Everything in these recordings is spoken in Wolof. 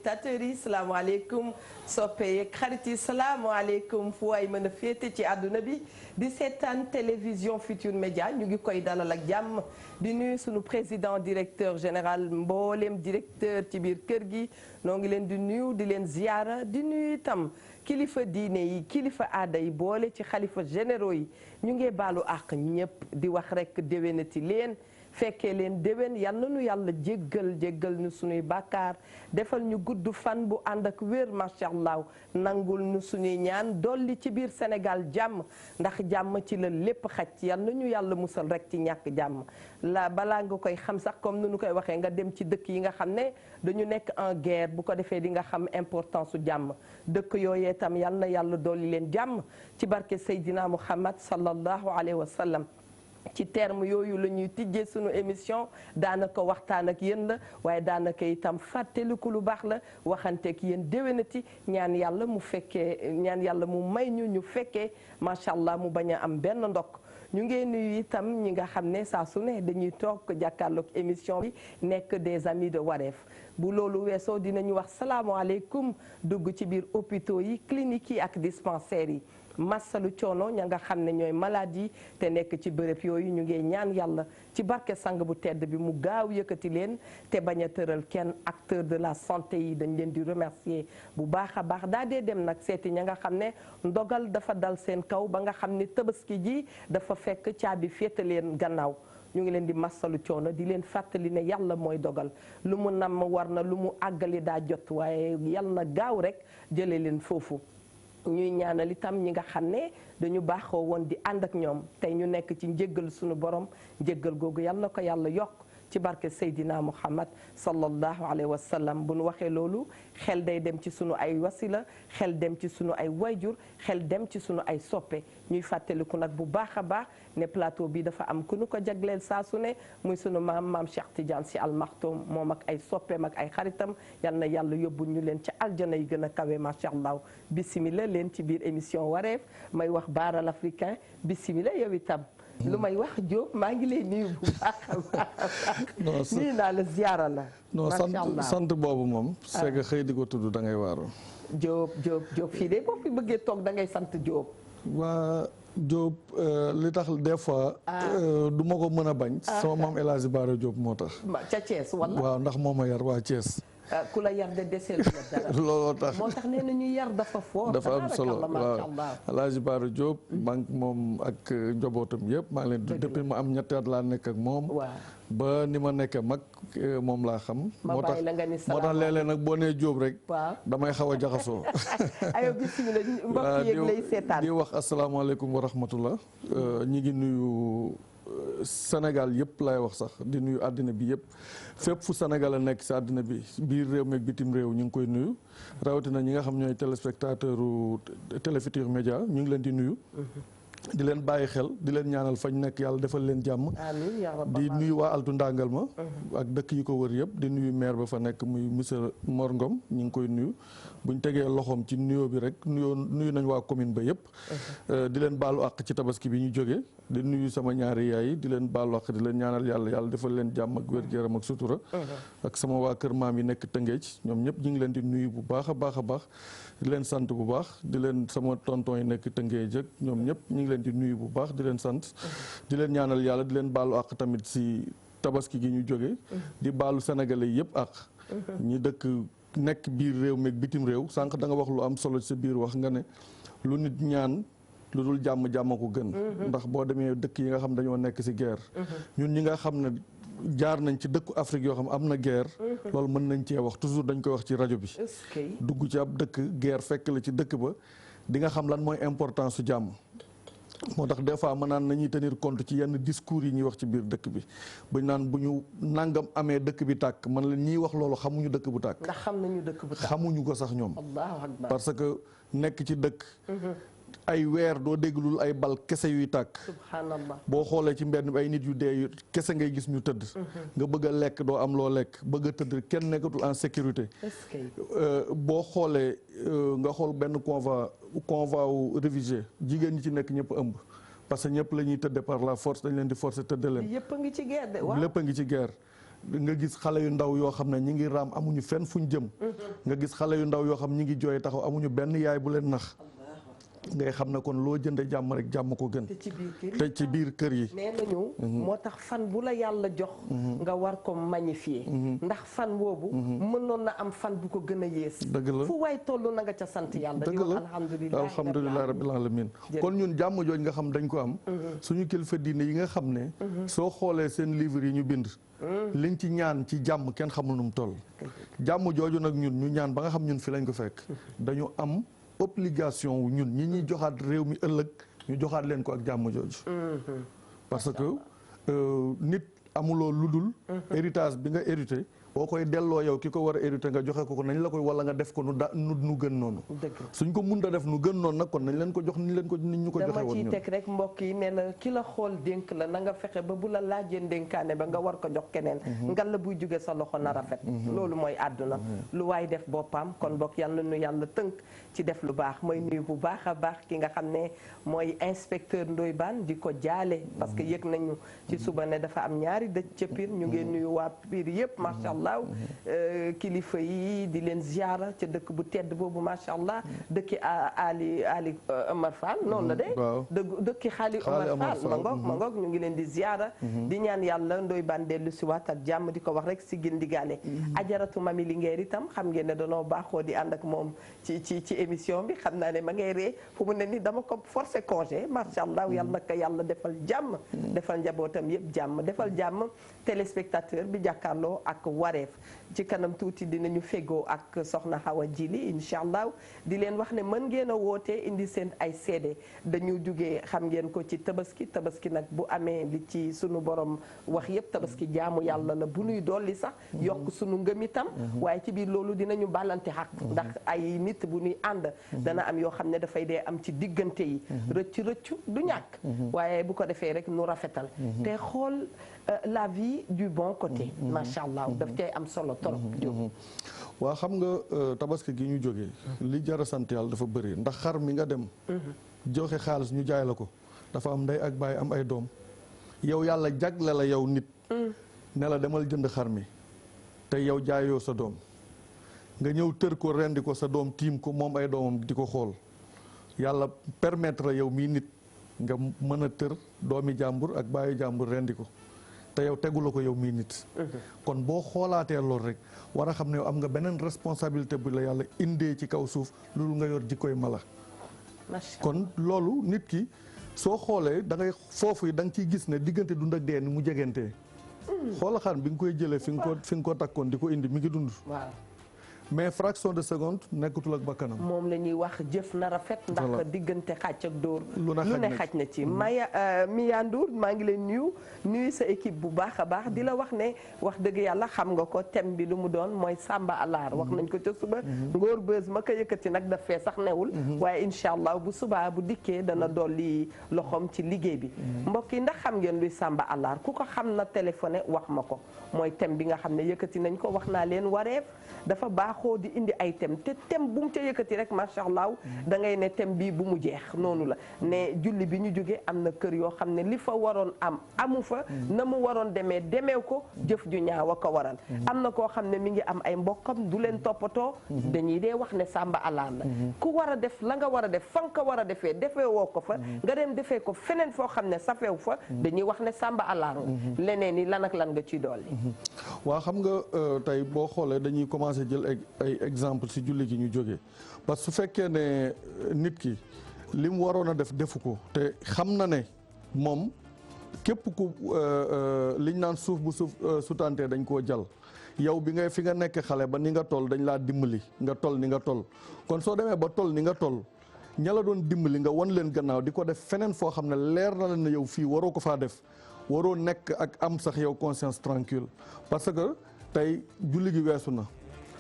téléspectateurs yi salaamaaleykum soppe yeeg xarit yi salaamaaleykum fu waay mën a féete ci àdduna bi di seetaan télévision Futur Média ñu ngi koy dalal ak jàmm di nuyu sunu président directeur général mboolem directeur ci biir kër gi noo ngi leen di nuyu di leen ziyaara di nuyu itam kilifa diine yi kilifa aada yi boole ci xalifa généraux yi ñu ngi baalu àq ñëpp di wax rek déwénati leen fekkee leen déwén yal na nu yàlla jéggal nu sunuy bàkkaar defal ñu gudd fan bu ànd ak wér macha allah nangul nu sunuy ñaan dolli ci biir Sénégal jàmm ndax jàmm ci la lépp xaj yal na ñu yàlla musal rek ci ñàkk jàmm la balaa nga koy xam sax comme nu nu koy waxee nga dem ci dëkk yi nga xam ne dañu nekk en guerre bu ko defee di nga xam importance su jàmm dëkk yooyee tam yal na yàlla dolli leen jàmm ci barke Seydina Muhammad sallallahu alayhi wa sallam ci terme yooyu la ñuy tijjee sunu émission daanaka waxtaan ak yéen la waaye daanaka itam fàttaliku lu baax la waxanteek yéen déwénati ñaan yàlla mu fekkee ñaan yàlla mu may ñu fekkee macha allah mu bañ a am benn ndokk ñu ngi nuyu itam ñi nga xam ne saa su ne dañuy toog jàkkaarloog émission bi nekk des amis de Wareef bu loolu weesoo dinañu wax salaamaaleykum dugg ci biir hôpitaux yi cliniques yi ak dispensaires yi. massalu coono ña nga xam ne ñooy maladie te nekk ci bërëb yooyu ñu ngi ñaan yàlla ci barke sang bu tedd bi mu gaaw yëkkati leen te bañ a tëral kenn acteur de la santé yi dañ leen di remercier bu baax a baax daa dee dem nag seeti ña nga xam ne ndogal dafa dal seen kaw ba nga xam ne tabaski ji dafa fekk caabi féete leen gannaaw ñu ngi leen di massalu coono di leen fàttali ne yàlla mooy dogal lu mu namm war na lu mu àggali daa jot waaye yàlla na gaaw rek jële leen foofu ñuy ñaanal itam ñi nga xam ne dañu baaxoo woon di ànd ak ñoom tey ñu nekk ci njéggal suñu borom njéggal googu yal na ko yàlla yokk ci barke Seydina Muhammad sallallahu alayhi wa sallam bu nu waxee loolu xel day dem ci sunu ay wasila xel dem ci sunu ay wayjur xel dem ci sunu ay soppe ñuy fàttaliku nag bu baax a baax ne plateau bi dafa am ku nu ko jagleel saa su ne muy sunu maam Cheikh Tidiane Sy Al Maktoum moom ak ay soppeem ak ay xaritam yal na yàlla yóbbul ñu leen ci aljana yi gën a kawe macha allah bisimila leen ci biir émission Wareef may wax Baara l'Africain bisimila yow itam. lu may wax Diop maa ngi lay nuyu bu baax a baax. nuyu naa la ziyaara la. non sant boobu moom. c'est que xëy di ko tudd da ngay waaru. Diop fii de boo fi bëggee toog da ngay sant Diop. waa Diop li tax des fois. du ma ko mën a bañ. sama maam El Hadji Bara Diop moo tax. ca Thiès wala. waaw ndax moo ma yar waa Thiès. ku la yar de deseel la dara. looloo tax moo tax nee na ñu yar dafa fort. dafa am solo waaw El Hadji Bara Diop. maa ngi moom ak njabootam yëpp maa ngi leen depuis ma am ñetti at laa nekk ak moom. ba ni ma nekkee mag moom laa xam. moo tax léeg-léeg nag boo nee Diop rek. damay xaw a jaxasoo. aywa bisimilah mbokk yeeg lay seetaan di wax asalaamaaleykum wa rahmatullah. ñi ngi nuyu. Sénégal yëpp laay wax sax di nuyu àddina bi yëpp fépp fu Sénégal a nekk si àddina bi biir réew meeg bitim réew ñu ngi koy nuyu rawatina ñi nga xam ñooy téléspectateur Télé Futurs Médias ñu ngi leen di nuyu. di leen bàyyi xel di leen ñaanal fañ nekk yàlla defal leen jàmm. di nuyu waa Altu Ndangal ma ak dëkk yi ko wër yëpp di nuyu maire ba fa nekk muy monsieur Mor Ngom ñu ngi koy nuyu buñ tegee loxoom ci nuyoo bi rek nuyu nañ waa commune ba yëpp. di leen baalu àq ci tabaski bi ñu jógee di nuyu sama ñaari yaay di leen baalu àq di leen ñaanal yàlla defal leen jàmm ak wér-gu-yaram ak sutura. ak sama waa kër maam yi nekk Tëngéej ñoom ñëpp ñu ngi leen di nuyu bu baax a baax a baax di leen sant bu baax di leen sama tonton yi nekk Tëngéej ak ñoom ñëpp ñu ngi leen di nuyu bu baax di leen sant di leen ñaanal yàlla di leen baalu àq tamit si tabaski gi ñu jóge di baalu sénégalais yëpp àq ñi dëkk nekk biir réew meeg bitim réew sànq da nga wax lu am solo ci sa biir wax nga ne lu nit ñaan lu dul jàmm ko gën ndax boo demee dëkk yi nga xam dañoo nekk ci guerre ñun ñi nga xam ne jaar nañ ci dëkku Afrique yoo xam am na guerre loolu mën nañ cee wax toujours dañ koy wax ci rajo bi dugg ci ab dëkk guerre fekk la ci dëkk ba di nga xam lan mooy importance su jàmm moo tax des fois ma naan nañuy tenir compte ci yenn discours yi ñuy wax ci biir dëkk bi buñ naan bu ñu nangam amee dëkk bi tàkk man leen ñiy wax loolu xamuñu dëkk bu tàkk. ndax xam nañu dëkk bu tàkk xamuñu ko sax ñoom. Allahu akbar parce que nekk ci dëkk. ay weer doo déglul ay bal kese yuy tàkk. subhanallah boo xoolee ci mbedd bi ay nit yu dee yu kese ngay gis ñu tëdd. nga bëgg a lekk doo am loo lekk bëgg a tëdd kenn nekkatul en sécurité. boo xoolee nga xool benn convoi wu réfugié jigéen ñi ci nekk ñëpp ëmb. parce que ñëpp la ñuy tëdde par la force dañ leen di forcer tëdde leen. yëpp a ngi ci guerre de waaw lépp a ngi ci guerre. nga gis xale yu ndaw yoo xam ne ñi ngi raam amuñu fenn fuñ jëm nga gis xale yu ndaw yoo xam ñi ngi jooy taxaw amuñu benn yaay bu leen nax ngay xam ne kon loo jënde jàmm rek jàmm ko gën te ci biir kër yi nee nañu moo tax fan bu la yàlla jox nga war ko magnifier ndax fan boobu mënoon na am fan bu ko gën a yées dëgg la fu waay toll na nga ca sant yàlla di wax alhamdulilah rabbil alamin kon ñun jàmm jooj nga xam dañ ko am suñu kilifa diine yi nga xam ne soo xoolee seen livre yi ñu bind liñ ci ñaan ci jàmm kenn xamul nu mu toll jàmm jooju nag ñun ñu ñaan ba nga xam ñun fi lañ ko fekk dañu am obligation wu ñun ñi ñuy joxaat réew mi ëllëg ñu joxaat leen ko ak jàmm jooju parce que nit amuloo ludul héritage bi nga hérité boo koy delloo yow ki ko war a hérité nga joxe ko nañ la koy wala nga def ko nu gën noonu suñ ko mun a def nu gën noonu nag kon nañ leen ko jox ni leen ko nit ñu ko joxe woon dama ciy teg rek mbokk yi nee na ki la xool dénk la na nga fexe ba bu la laajee dénkaane ba nga war ko jox keneen ngal la buy jóge sa loxo na rafet loolu mooy àdduna lu waay def boppam kon bokk yàlla nu yàlla tënk ci def lu baax mooy nuyu bu baax a baax ki nga xam ne mooy inspecteur Ndoye Bane di ko jaale parce que yëg nañu ci suba ne dafa am ñaari dëj ca Pire ñu ngeen nuyu waa Pire yëpp macha allah kilifa yi di leen ziara ca dëkk bu tedd boobu macha allah dëkki Ali Omar Fall noonu la de dëkki xaali Omar Fall ma ngoog ñu ngi leen di ziara di ñaan yàlla Ndoye Bane dellu si waat ak jàmm di ko wax rek si gin digaale ajaratu mami Linguère itam xam ngeen ne danoo baaxoo di ànd ak moom ci émission bi xam naa ne ma ngay ree fu mu ne ni dama ko forcé congé macha allah yàlla na ko yàlla defal jàmm defal njabootam yëpp jàmm defal jàmm téléspectateur bi jàkkaarloo ak wareef ci kanam tuuti dinañu fegoo ak soxna Hawa Jili incha allah di leen wax ne mën ngeen a wootee indi seen ay seede dañu jugee xam ngeen ko ci tabaski nag bu amee li ci sunu borom wax yëpp tabaski jaamu yàlla la bu nuy dolli sax yokk sunu ngëm itam waaye ci biir loolu dinañu bàllante xaq ndax ay nit bu nuy ànd dana am yoo xam ne dafay dee am ci diggante yi rëccu du ñàkk waaye bu ko defee rek nu rafetal te xool la vie du bon côté macha allah daf cay am solo trop waa xam nga tabaski gi ñu jógee li jara sant yàlla dafa bëri ndax xar mi nga dem joxe xaalis ñu jaay la ko dafa am ndey ak baay am ay doom yow yàlla jagle la yow nit ne la demal jënd xar mi te yow jaayoo sa doom nga ñëw tër ko rendi ko sa doom tiim ko moom ay doomam di ko xool yàlla permettre yow mii nit nga mën a tër doomi jàmbur ak baayu jàmbur rendi ko te yow tegu la ko yow mii nit kon boo xoolaatee lool rek war a xam ne yow am nga beneen responsabilité bu la yàlla indee ci kaw suuf loolu nga yor jikkoy mala kon loolu nit ki soo xoolee da ngay foofu da nga ciy gis ne diggante dund ak dee ni mu jegantee xoola xar bi nga koy jëlee fi nga ko takkoon di ko indi mi ngi dund mais fraction de seconde nekkatul ak bakkanam moom la ñuy wax jëf na rafet ndax diggante xàcc ak dóor lu ne xaj na ci Mia Ndour maa ngi leen nuyu sa équipe bu baax a baax di la wax ne wax dëgg yàlla xam nga ko thème bi lu mu doon mooy Samba Alaar wax nañ ko ca suba ngóor bës ma ko yëkkati nag daf fee sax newul waaye incha allah bu subaa bu dikkee dana dolli loxoom ci liggéey bi mbokk yi ndax xam ngeen luy Samba Alaar ku ko xam na téléphoné wax ma ko mooy thème bi nga xam ne yëkkati nañ ko wax naa leen wareef dafa baaxoo di indi ay thème te thème bu mu ca yëkkati rek macha allah da ngay ne thème bii bu mu jeex noonu la ne julli bi ñu jógee am na kër yoo xam ne li fa waroon am amu fa na mu waroon demee ko jëf ju ñaaw a ko waral am na koo xam ne mi ngi am ay mbokkam du leen toppatoo dañuy dee wax ne Samba Alaar la ku war a def la nga war a def fa nga ko war a defee woo ko fa nga dem defee ko feneen foo xam ne safew fa dañuy wax ne Samba Alaar nga leneen ni lan ak lan nga ciy dolli waaw xam nga tey boo xoolee dañuy commencé jël ay exemple ci julli gi ñu jógee parce que su fekkee ne nit ki li mu waroon a def defu ko te xam na ne moom képp ku liñ naan suuf bu sutantee dañ koo jal yow bi ngay fi nga nekk xale ba ni nga toll dañ laa dimbali nga toll ni nga toll kon soo demee ba toll ni nga toll ña la doon dimbali nga wan leen gannaaw di ko def feneen foo xam ne leer na la ne yow fii waroo ko faa def waroo nekk ak am sax yow conscience tranquille parce que tey julli gi weesu na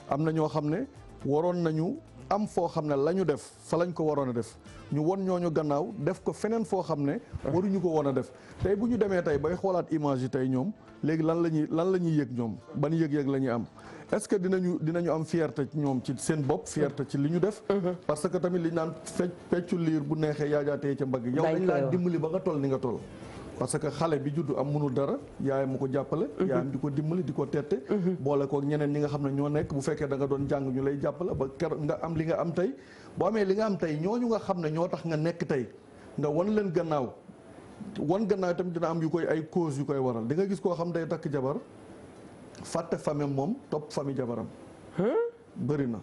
am na ñoo xam ne waroon nañu am foo xam ne la ñu def fa lañ ko waroon a def ñu won ñooñu gannaaw def ko feneen foo xam ne waruñu ko woon a def tey bu ñu demee tey bay xoolaat image yi tey ñoom léegi lan la ñuy yëg ñoom ban yëg-yëg la ñuy am est-ce que dinañu am fierté ñoom ci seen bopp fierté ci li ñu def parce que tamit li ñu naan feccu liir bu neexee yaajaatee ca mbagg yow dañ laa dimbali ba nga toll ni nga toll parce que xale bi juddu am mënul dara yaayam mu ko jàppale. yaayam di ko dimbali di ko tette. boole kook ñeneen ñi nga xam ne ñoo nekk bu fekkee da nga doon jàng ñu lay jàppale ba keroog nga am li nga am tey boo amee li nga am tey ñooñu nga xam ne ñoo tax nga nekk tey nga wan leen gannaaw tamit dina am yu koy ay cause yu koy waral di nga gis koo xam day takk jabar fàtte famille moom topp famille jabaram. bëri na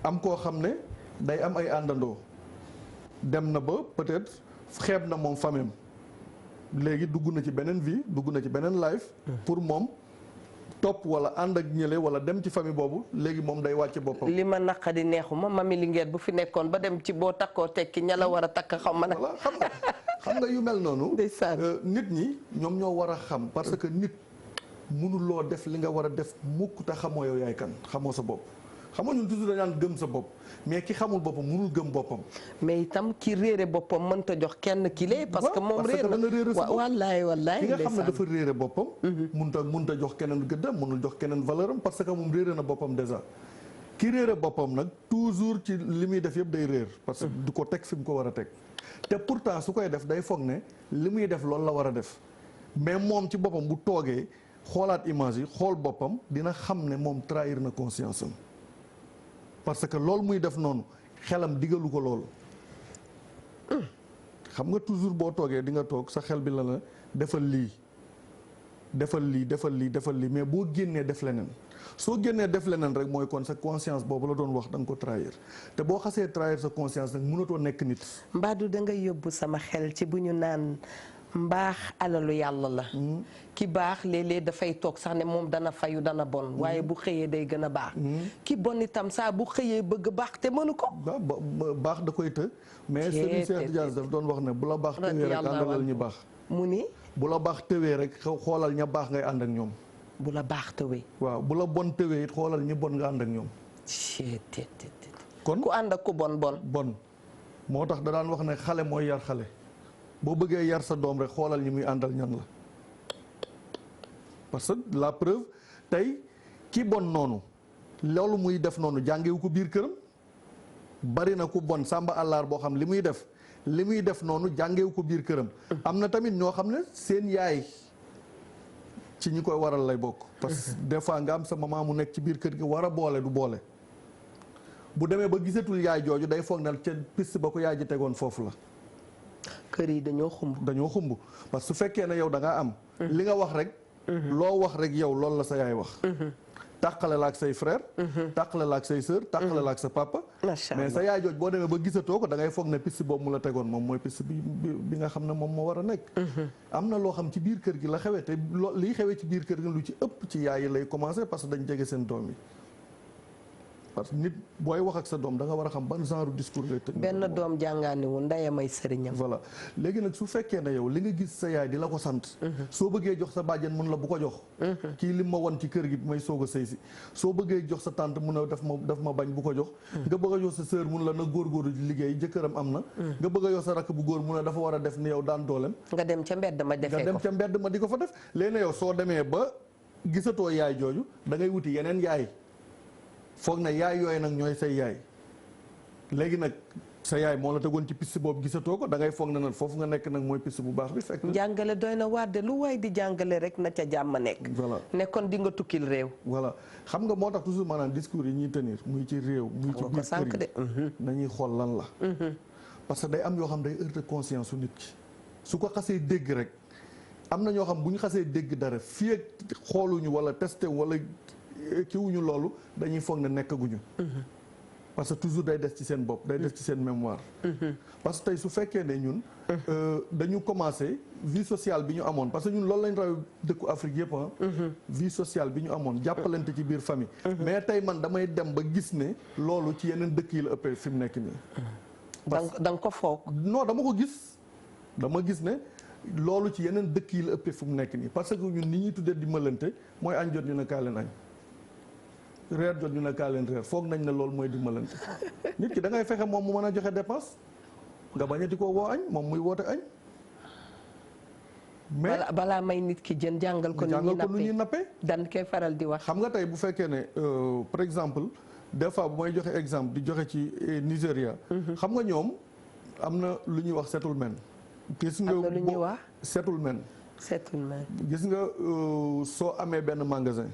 am koo xam ne day am ay àndandoo dem na ba peut-être xeeb na moom famille léegi dugg na ci beneen vie dugg na ci beneen life pour moom topp wala ànd ak ñële wala dem ci famille boobu léegi moom day wàcce boppam. li ma naqadi neexuma mami Linguère bu fi nekkoon ba dem ci boo takkoo tekki ña la war a takk xaw ma nag. voilà xam nga yu mel noonu. nit ñi ñoom ñoo war a xam parce que nit mënuloo def li nga war a def mukk te xamoo yow yaay kan xamoo sa bopp. xam nga ñun toujours dañu gëm sa bopp mais ki xamul boppam mënul gëm boppam. mais itam ki réere boppam mënta jox kenn kile. parce que moom réer na wallaay wallaay. ki nga xam ne dafa réere boppam. mënta jox keneen gëddam mënul jox keneen valeur am parce que moom réere na boppam déjà. ki réere boppam nag toujours ci li muy def yëpp day réer. parce que du ko teg fi mu ko war a teg. te pourtant su koy def day foog ne li muy def loolu la war a def mais moom ci boppam bu toogee xoolaat image yi xool boppam dina xam ne moom trahir na conscience am. parce que loolu muy def noonu xelam digalu ko loolu xam nga toujours boo toogee di nga toog sa xel bi la defal lii defal lii defal lii defal lii mais boo génnee def leneen soo génnee def leneen rek mooy kon sa conscience boobu la doon wax da nga ko trahir te boo xasee trahir sa conscience nag mënatoo nekk nit. Mbadou da nga yóbbu sama xel ci bu ñu naan mbaax alalu yàlla la. ki baax léeg-léeg dafay toog sax ne moom dana fayu dana bon. waaye bu xëyee day gën a baax. ki bon itam saa bu xëyee bëgg baax te mënu ko. baax da koy të. mais Serigne Cheikh Tidiane daf doon wax ne bu la baax tëwee rek àndalal ñi baax. mu ni bu la baax tëwee rek xoolal ña baax ngay ànd ak ñoom. bu la baax tëwee. waaw bu la bon tëwee it xoolal ñi bon nga ànd ak ñoom. kon ku ànd ak ku bon bon. bon moo tax da daan wax ne xale mooy yar xale. boo bëggee yar sa doom rek xoolal ñi muy àndal ñan la parce que la preuve tey ki bon noonu loolu muy def noonu jàngewu ko biir këram bari na ku bon sàmba àllaar boo xam li muy def noonu jàngewu ko biir këram. am na tamit ñoo xam ne seen yaay ci ñi koy waral lay bokk. parce que des fois nga am sa maman mu nekk ci biir kër gi war a boole du boole bu demee ba gisatul yaay jooju day foog na ca piste ba ko yaay ji tegoon foofu la. kër yi dañoo xumb parce que su fekkee ne yow da ngaa am. li nga wax rek. loo wax rek yow loolu la sa yaay wax. tàqale la ak say frère. tàqale la ak say sœur tàqale la ak sa papa. mais sa yaay jooj boo demee ba gisatoo ko da ngay foog ne piste boobu mu la tegoon moom mooy piste bi nga xam ne moom moo war a nekk. am na loo xam ci biir kër gi la xewee te liy xewee ci biir kër gi lu ci ëpp ci yaay yi lay commencé parce que dañ jege seen doom yi. parce que nit booy wax ak sa doom da nga war a xam ban genre discours ngay tënk. benn doom jàngaaniwul ndeyam ay sëriñam. voilà léegi nag su fekkee ne yow li nga gis sa yaay di la ko sant. soo bëggee jox sa bàjjen mun la bu ko jox. kii lim ma won ci kër gi may soog a sëy si soo bëggee jox sa tante mun a daf ma bañ bu ko jox. nga bëgg a jox sa sœur mun la na góorgóorlu liggéey jëkkëram am na. nga bëgg a jox sa rakk bu góor mun a dafa war a def ni yow daan doolem. nga dem ca mbedd ma defee ko nga dem ca mbedd ma di ko fa def léegi yow soo demee ba gisatoo yaay jooju da ngay wuti yeneen yaay. foog na yaay yooyu nag ñooy say yaay léegi nag sa yaay moo la tegoon ci piste boobu gisatoo ko da ngay foog na nag foofu nga nekk nag mooy piste bu baax bi fekk. jàngale doy na waar de lu waay di jàngale rek na ca jàmm nekk. voilà nekkoon di nga tukkil réew. voilà xam nga moo tax toujours maanaam discours yi ñuy tenir muy ci réew. muy ci biir kër yi nañuy xool lan la. parce que day am yoo xam day heurter conscience su nit ki su ko xasee dégg rek am na ñoo xam bu ñu xasee dégg dara fii ak xooluñu wala testé wala. kiwuñu loolu dañuy foog ne nekkaguñu. parce que toujours day des ci seen bopp day des ci seen mémoire. parce que tey su fekkee ne ñun. dañu commencé vie sociale bi ñu amoon parce que ñun loolu lañ raw dëkku Afrique yëpp vie sociale bi ñu amoon jàppalante ci biir famille. mais tey man damay dem ba gis ne loolu ci yeneen dëkk yi la ëppee fi mu nekk nii. da nga ko foog. non dama ko gis dama gis ne. loolu ci yeneen dëkk yi la ëppee fu mu nekk nii parce que ñun ni ñuy tuddee dimbalante mooy añ jot ñu ne kaa leen añ reer jot ñu ne kaa leen reer foog nañ ne loolu mooy dimbalante nit ki da ngay fexe moom mu mën a joxe dépense nga bañati ko woo añ moom muy woote añ. mais balaa may nit ki jën jàngal ko nu ñuy nappee dan koy faral di wax. xam nga tey bu fekkee ne par exemple des fois bu may joxe exemple di joxe ci Nigéria. xam nga ñoom am na lu ñuy wax settlement. gis nga lu ñuy wax seetul men. seetul men. gis nga soo amee benn magasin.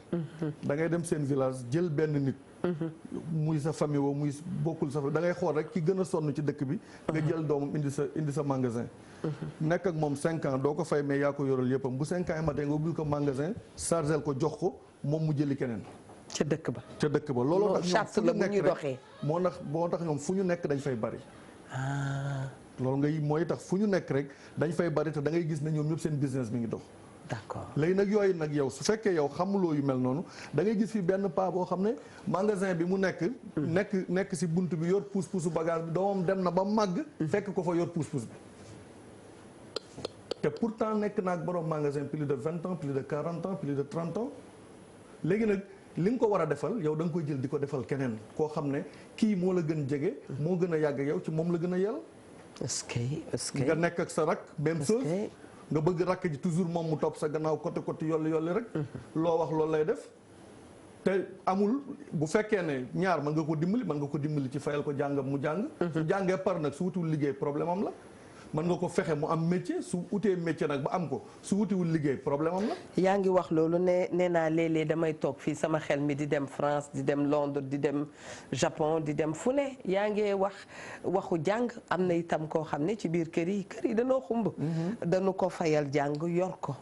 da ngay dem seen village jël benn nit. muy sa famille woo muy bokkul sa da ngay xool rek ki gën a sonn ci dëkk bi. nga jël doomam indi sa magasin. nekk ak moom 5 ans doo ko fay mais yaa ko yoral yëppam bu 5 ans yi matee nga ubbil ko magasin chargel ko jox ko moom mu jëli keneen. ca dëkk ba. looloo tax ñoom fu ñu nekk doxee. moo tax ñoom fu ñu nekk dañ fay bari. loolu ngay mooy tax fu ñu nekk rek dañ fay bari te da ngay gis ne ñoom ñëpp seen business mi ngi dox. d'accord léegi nag yooyu nag yow su fekkee yow xamuloo yu mel noonu da ngay gis fi benn paa boo xam ne magasin bi mu nekk si bunt bi yor puus-puusu bagage bi doomam dem na ba màgg. fekk ko fa yor puus-puus bi. te pourtant nekk naag borom magasin plus de 20 ans plus de 40 ans plus de 30 ans léegi nag li nga ko war a defal yow da nga koy jël di ko defal keneen koo xam ne kii moo la gën jege. moo gën a yàgg yow ci moom la gën a yell. est-ce que nga nekk ak sa rak même chose. nga bëgg rakk ji toujours moom mu topp sa gannaaw côté yolli rek. loo wax loolu lay def. te amul bu fekkee ne ñaar mën nga ko dimbali ci fayal ko jàngam mu jàng. su jàngee par nag su wutul liggéey problème am la. mën nga ko fexe mu am métier su utee métier nag ba am ko su wutiwul liggéey problème am la. yaa ngi wax loolu nee naa léeg-léeg damay toog fii sama xel mi di dem France di dem Londres di dem Japon di dem fu ne yaa ngi waxu jàng am na itam koo xam ne ci biir kër yi dañoo xumb. dañu ko fayal jàng yor ko.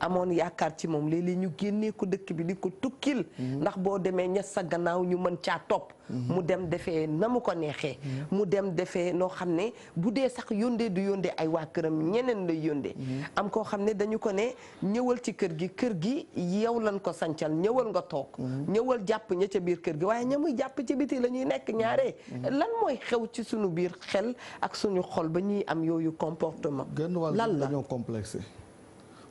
amoon yaakaar ci moom léeg-léeg ñu génnee ko dëkk bi di ko tukkil. ndax boo demee ña sa gannaaw ñu mën caa topp. mu dem defee na mu ko neexee. mu dem defee noo xam ne bu dee sax yóndee du yóndee ay waa këram ñeneen lay yóndee. am koo xam ne dañu ko ne ñëwal ci kër gi yow lan ko sancal ñëwal nga toog. ñëwal jàpp ña ca biir kër gi waaye ña muy jàpp ci biti la ñuy nekk ñaaree. lan mooy xew ci suñu biir xel ak suñu xol ba ñuy am yooyu comportement. lan la dañoo complexé.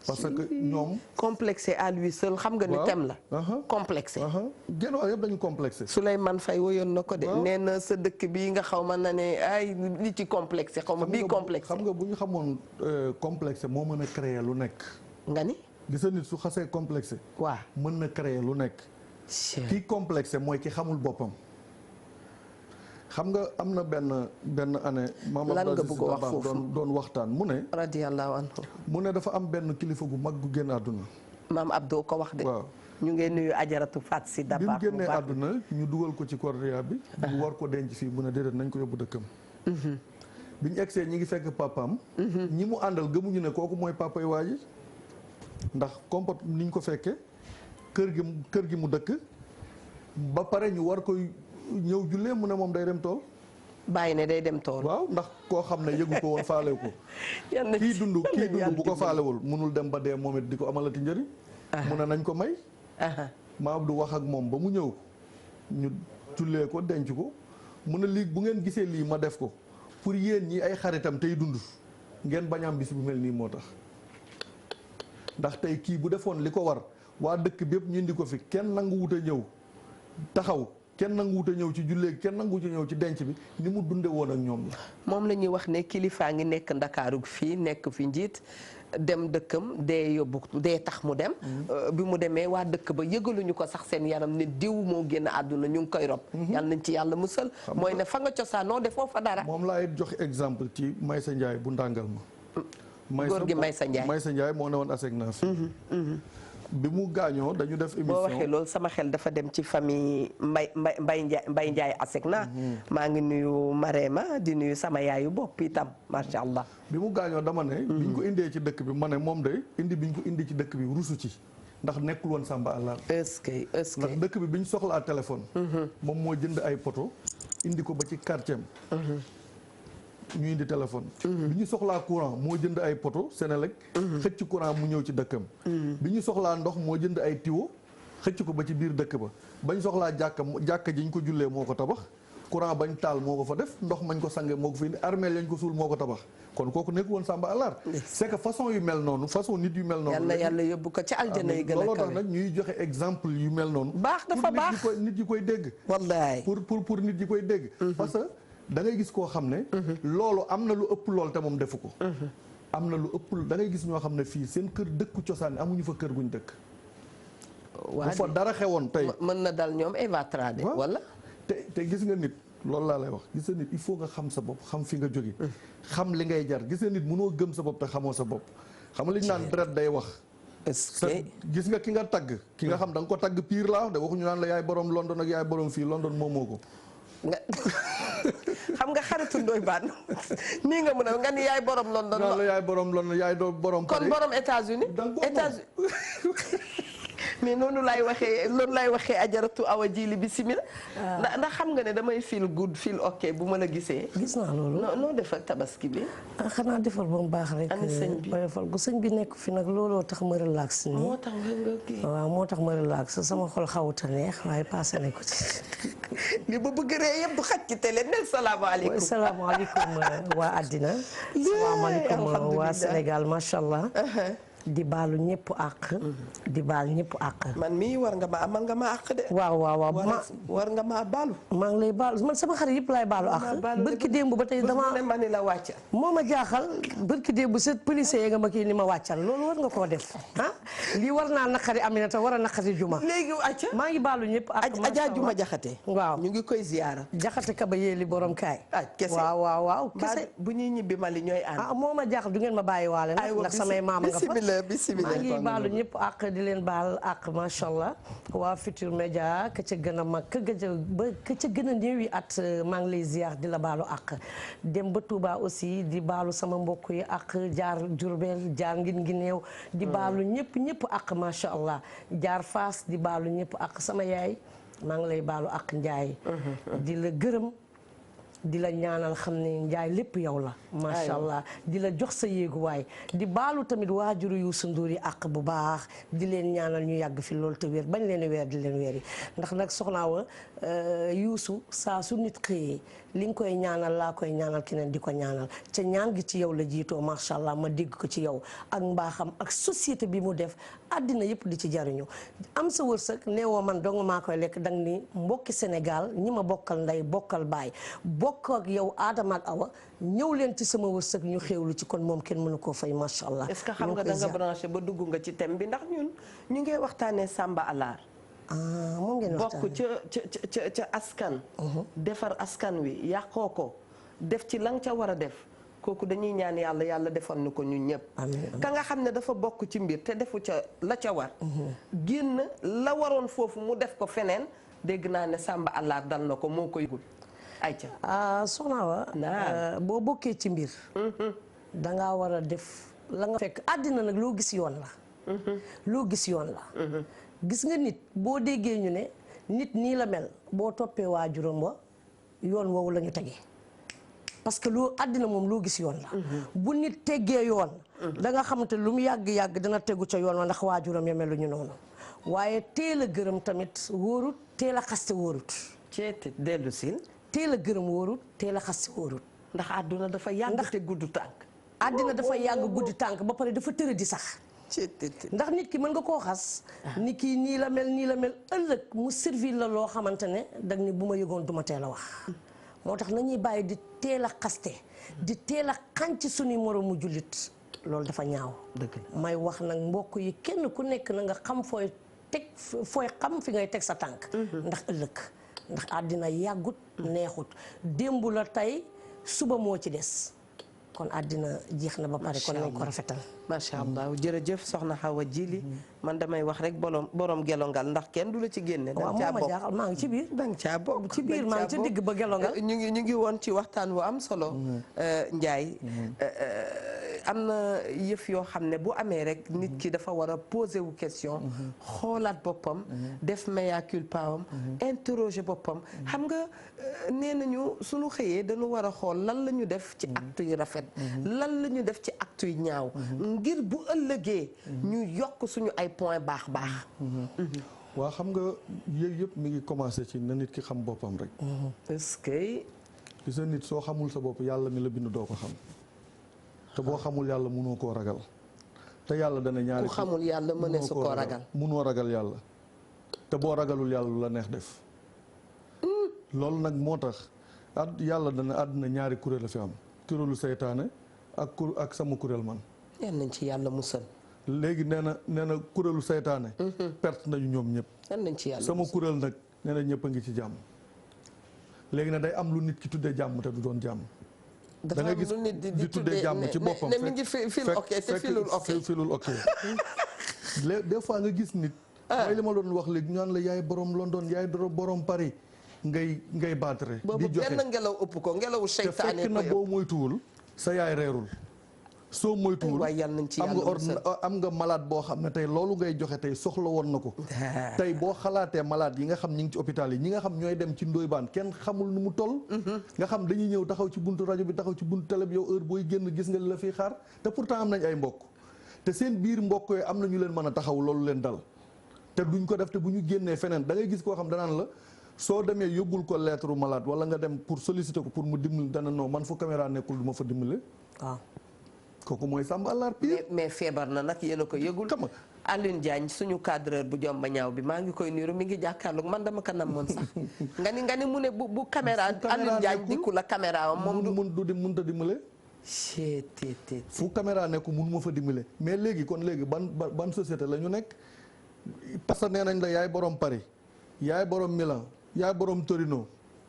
parce que ñoom. complexé à lui seul xam nga ni thème la. complexé. genn wàll yëpp dañu complexé. Souleymane Faye woyoon na ko de. nee na sa dëkk bii nga xaw ma na ne ay li ci complexé xaw ma bii complexé. xam nga bu ñu xamoon complexé moo mën a créer lu nekk. nga ni. gis nga nit su xasee complexé. waaw mën na créer lu nekk. kii complexé mooy ki xamul boppam. xam nga am na benn année. lan nga bëgg a wax foofu doon waxtaan mu ne. radiyallahu anhu. mu ne dafa am benn kilifa gu mag gu génn àdduna. maam Abdou ko wax de. waaw ñu ngi nuyu ajaratu Faat si Dabakh. bi mu génnee àdduna ñu dugal ko ci cordia bi. ñu war ko denc fii mu ne déedéet nañ ko yóbbu dëkkam. bi ñu egsee ñi ngi fekk papaam. ñi mu àndal gëmuñu ne kooku mooy papa yi waa ji ndax comporte ni ñu ko fekkee kër gi mu dëkk ba pare ñu war koy. ñëw jullee mu ne moom day dem tool. bàyyi ne day dem tool. waaw ndax koo xam ne yëgu ko woon faale ko. kii dund bu ko faalewul munul dem ba dee moom it di ko amalati njëriñ. mu ne nañ ko may. ma Abdou wax ak moom ba mu ñëw ñu jullee ko denc ko mu ne lii bu ngeen gisee lii ma def ko pour yéen ñi ay xaritam tey dund ngeen bañ am bis bu mel nii moo tax. ndax tey kii bu defoon li ko war waa dëkk bi yëpp ñu indi ko fi kenn nangu wut a ñëw taxaw. kenn nanguwut a ñëw ci jullee kenn nanguwut a ñëw ci denc bi ni mu dunde woon ak ñoom la. moom la ñuy wax ne kilifaa ngi nekk ndakaaru fii nekk fi njiit dem dëkkam dee tax mu dem. bi mu demee waa dëkk ba yëgaluñu ko sax seen yaram ne diw moo génn àdduna ñu ngi koy rob. yàlla nañ ci yàlla musal. mooy ne fa nga cosaanoo defoo fa dara. moom laay joxe exemple ci Maysa Ndiaye bu ndàngal ma. góor gi Maysa Ndiaye moo ne woon ASECNA fii. bi mu gaañoo dañu def émission boo waxee loolu sama xel dafa dem ci famille Mbay Ndiaye ASECNA. maa ngi nuyu Marema di nuyu sama yaayu bopp itam macha allah. bi mu gaañoo dama ne. biñ ko indee ci dëkk bi ma ne moom de biñ ko indi ci dëkk bi rusu ci ndax nekkul woon Samba àllar. est-ce que ndax dëkk bi biñ soxlaa téléphone. moom moo jënd ay poto indi ko ba ci quartier am. ñu indi téléphone. bi ñu soxlaa courant moo jënd ay poto Senelec. xëcc courant mu ñëw ci dëkkam. bi ñu soxlaa ndox moo jënd ay tiwo xëcc ko ba ci biir dëkk ba bañ soxlaa jàkka ji ñu ko jullee moo ko tabax courant bañ taal moo ko fa def ndox mañ ko sange moo ko fi indi armeel lañ ko suul moo ko tabax kon kooku nekk woon Samba àllar. c'est que façon yu mel noonu façon nit yu mel noonu. yàlla yóbbu ko ci aljana yi gën a kawe. looloo tax nag ñuy joxe exemple yu mel noonu. baax dafa baax pour nit yi koy dégg. wallaay pour nit yi koy dégg. parce que da ngay gis koo xam ne. loolu am na lu ëpp lool te moom defu ko. am na lu ëpp da ngay gis ñoo xam ne fii seen kër dëkku cosaan amuñu fa kër guñ dëkk. waa bu fa dara xewoon tey. mën na dal ñoom Eva Trade. wala te gis nga nit loolu laa lay wax gis nga nit il faut nga xam sa bopp xam fi nga jóge xam li ngay jar gis nga nit mënoo gëm sa bopp te xamoo sa bopp. xam nga li ñu naan deret day wax. est-ce que gis nga ki nga tagg. ki nga xam da nga ko tagg pire laa wax de waxuñu naan la yaay borom London ak yaay borom fii London moomoo ko. xam nga xaritu Ndoye Bane nii nga mën a nga ni yaay borom London. non la yaay borom London yaay doo borom. kon borom États-Unis mais noonu lay waxee ajaratu Awa Jili bismillah. ndax xam nga ne damay feel good feel ok bu ma la gisee. gis naa loolu. noo defal tabaski bi. xanaa defal ba mu baax rek. ana sëñ bi defal gu sëñ bi nekk fi nag looloo tax ma relax nii. moo tax nga kii. waaw moo tax ma relax sama xol xawut a neex waaye passé na ko ci. li ba bëgg ree yëpp du xaj ci télé nel salaamaaleykum. salaamaaleykum waa àddina. salaamaaleykum waa Sénégal macha allah. di baalu ñëpp àq. di baal ñëpp àq. man mii war nga ma amal nga ma àq de. waaw war nga ma baalu. maa ngi lay baalu man sama xarit yëpp laay baalu àq. bërki démb ba tey dama ma ni la wàccal. moo ma jaaxal bërki démb sa policier nga ma kii ni ma wàccal loolu war nga koo def ah lii war naa naqari Aminata war a naqari Juma. léegi wàcca maa ngi baalu ñëpp àq. Adja Juma Jaxate. waaw ñu ngi koy ziyaara. Jaxate kaba yéeli borom kaay. kese waaw kese. bu ñuy ñibbi Mali ñooy ànd. moo ma jaaxal du ngeen ma bàyyi waale nag ndax samay maama nga fa. bismillah maa ngi baalu ñëpp àq di leen baal àq macha allah waa Futur Média ka ca gën a mag ka ca gën a néewi at maa ngi lay ziar di la baalu àq dem ba Touba aussi di baalu sama mbokk yi àq jaar Diourbel jaar Guinguinéo di baalu ñëpp àq macha allah jaar Fass di baalu ñëpp àq sama yaay maa ngi lay baalu àq Njaay di la gërëm di la ñaanal xam ne Njaay lépp yow la macha allah di la jox sa yéeguwaay di baalu tamit waajuru Youssou Ndour yi àq bu baax di leen ñaanal ñu yàgg fi loolu te wér bañ leen weer di leen weer yi ndax nag soxnaa wa Youssou saa su nit xëyee li nga koy ñaanal laa koy ñaanal keneen di ko ñaanal ca ñaan gi ci yow la jiitoo macha allah ma dégg ko ci yow ak mbaaxam ak société bi mu def àddina yëpp di ci jariñu am sa wërsëg neewoo man dong maa koy lekk dang ni mbokki Sénégal ñi ma bokkal ndey bokkal baay bokk ak yow Adama ak Awa ñëw leen ci sama wërsëg ñu xéewlu ci kon moom kenn mënu koo fay macha allah. est-ce que xam nga da nga branché ba dugg nga ci thème bi ndax ñun ñu ngi waxtaanee Samba Alaar. moom ngeen waxtaanee bokk ca askan. defar askan wi yàqoo ko def ci la nga ca war a def kooku dañuy ñaan yàlla defal nu ko ñun ñëpp. ka nga xam ne dafa bokk ci mbir te defu ca la ca war. génn la waroon foofu mu def ko feneen dégg naa ne Samba Alaar dal na ko moo koy gul. ayca soxna wa boo bokkee ci mbir. dangaa war a def la nga fekk àddina nag loo gis yoon la. loo gis yoon la. gis nga nit boo déggee ñu ne nit nii la mel boo toppee waajuram wa yoon woowu la ñu tegee parce que loo àddina moom loo gis yoon la. bu nit teggee yoon. da nga xamante lu mu yàgg dana tegu ca yoon wa ndax waajuram ya melu ñu noonu waaye teel a gërëm tamit wóorut teel a xaste wóorut. ceeti dellu sil teel a gërëm wóorut teel a xaste wóorut. ndax àdduna dafa yàgg te gudd tànk. àddina dafa yàgg guddi tànk ba pare dafa tëra di sax. ndax nit ki mën nga koo xas. ni kii nii la mel ëllëg mu servir la loo xamante ne dag ni bu ma yëgoon duma teel a wax. moo tax nañuy bàyyi di teel a xaste di teel a xànc suñuy moroomu jullit loolu dafa ñaaw. may wax nag mbokk yi kenn ku nekk na nga xam fooy xam fi ngay teg sa tànk. ndax ëllëg ndax àddina yàggut neexut démb la tey suba moo ci des. kon àddina jeex na ba pare kon nañ ko rafetal. macha allah jërëjëf soxna Awa Jili man damay wax rek borom gelongal ndax kenn du la ci génne. da nga caa bokk jaaxal maa ngi ci biir. da nga caa bokk ci biir maa ngi ci digg ba gelongal. ñu ngi woon ci waxtaan wu am solo. Ndiaye am na yëf yoo xam ne bu amee rek nit ki dafa war a poser wu question. xoolaat boppam. def mea culpa am. interroger boppam. xam nga nee nañu suñu xëyee dañu war a xool lan la ñu def ci acte yu rafet. lan la ñu def ci acte yu ñaaw. ngir bu ëllëgee. ñu yokk suñu ay point baax. waa xam nga yooyu yëpp mi ngi commencé ci na nit ki xam boppam rek. est-ce que. gis nga nit soo xamul sa bopp yàlla mi la bind doo ko xam. te boo xamul yàlla mënoo koo ragal. te yàlla dana ñaari. ku xamul yàlla mënee su koo ragal. mënoo ragal yàlla. te boo ragalul yàlla lu la neex def. loolu nag moo tax yàlla dana àdduna ñaari kuréel la fi am. kuréelu seytaane ak sama kuréel man. yal nañ ci yàlla musal. léegi nee na kuréelu seytaane. perte nañu ñoom ñëpp. yal nañ ci yàlla sama kuréel nag nee na ñëpp a ngi ci jàmm. léegi nag day am lu nit ki tuddee jàmm te du doon jàmm. da ngay gis di tuddee jàmm ci boppam ne mi ngi fil ok te filul ok filul ok des fois nga gis nit mooy li ma doon wax léegi ñaan la yaay borom London yaay borom Paris ngay battre di joxe benn ngelaw ëpp ko ngelawu seytaane te fekk na boo moytuwul sa yaay reerul soo moytuwul am nga malade boo xam ne tey loolu ngay joxe tey soxla woon na ko tey boo xalaatee malade yi nga xam ñi ngi ci hôpital yi ñi nga xam ñooy dem ci ndoy baan kenn xamul nu mu toll nga xam dañuy ñëw taxaw ci buntu rajo bi taxaw ci buntu télé bi yow heure booy génn gis nga li la fiy xaar te pourtant am nañ ay mbokk te seen biir mbokk yooyu am na ñu leen mën a taxaw loolu leen dal te duñ ko def te bu ñu génnee feneen da ngay gis koo xam danaan la soo demee yóbbul ko lettre malade wala nga dem pour solliciter ko pour mu dimbali dana non man fu caméra nekkul du ma fa dimbale waaw kooku mooy Samba Allaar pire mais feebar na nag yéen a ko yëgul Alioune Diagne suñu cadreur bu jomba ñaaw bi maa ngi koy niru mi ngi jàkkaarloog man dama ko namoon sax nga ni mu ne bu caméra Alioune Diagne dikku la caméra am moom mënut a dimbale fu caméra nekku mun ma fa dimbale mais léegi kon léegi ban société la ñu nekk parce que nee nañ la yaay borom Paris yaay borom Milan yaay borom Torino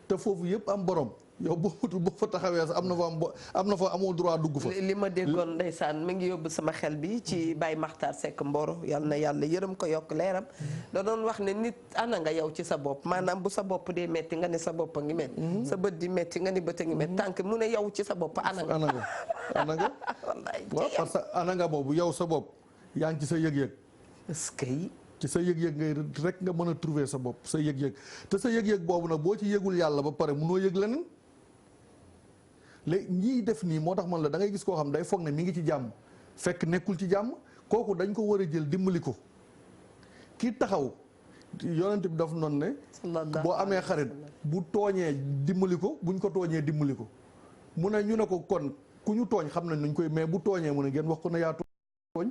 te foofu yëpp am borom yow boo fa taxawee sax am na fa amoo droit dugg fa. li ma déggoon ndeysaan mi ngi yóbbu sama xel bi ci Baye Makhtar Seck Mboro yal na yàlla yërëm ko yokk leeram da doon wax ne nit ana nga yow ci sa bopp maanaam bu sa bopp dee metti nga ne sa bopp a ngi metti sa bët di metti nga ne bët a ngi metti tànk mu ne yow ci sa bopp ana nga wallaay waaw parce que ana nga boobu yow sa bopp yaa ngi ci sa yëg-yëg est-ce que ci sa yëg-yëg ngay rek nga mën a trouver sa bopp sa yëg-yëg te sa yëg-yëg boobu nag boo ci yëgul yàlla ba pare munoo yëg leneen léegi ñii def nii moo tax man la da ngay gis koo xam day foog ne mi ngi ci jàmm fekk nekkul ci jàmm kooku dañ ko war a jël dimbali ko kii taxaw yonent bi daf noonu ne boo amee xarit bu tooñee dimbali ko buñ ko tooñee dimbali ko mu ne ñu ne ko kon ku ñu tooñ xam nañ nuñ koy mais bu tooñee mu ne ngeen wax ko ne yaa tooñ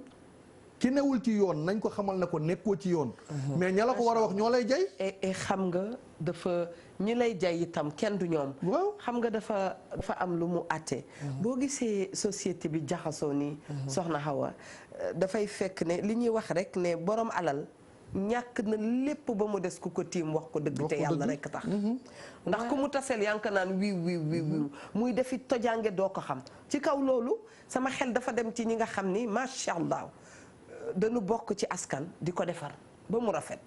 ki newul ci yoon nañ ko xamal ne ko nekkoo ci yoon mais ña la ko war a wax ñoo lay jay et xam nga dafa ñi lay jay itam kenn du ñoom waaw xam nga dafa am lu mu àtte boo gisee société bi jaxasoo nii soxna Awa dafay fekk ne li ñuy wax rek ne borom alal ñàkk na lépp ba mu des ku ko tiim wax ko dëgg te yàlla rek tax ndax ku mu taseel yaa ngi ko naan wiiw muy defi tojange doo ko xam ci kaw loolu sama xel dafa dem ci ñi nga xam ni macha allah dañu bokk ci askan di ko defar ba mu rafet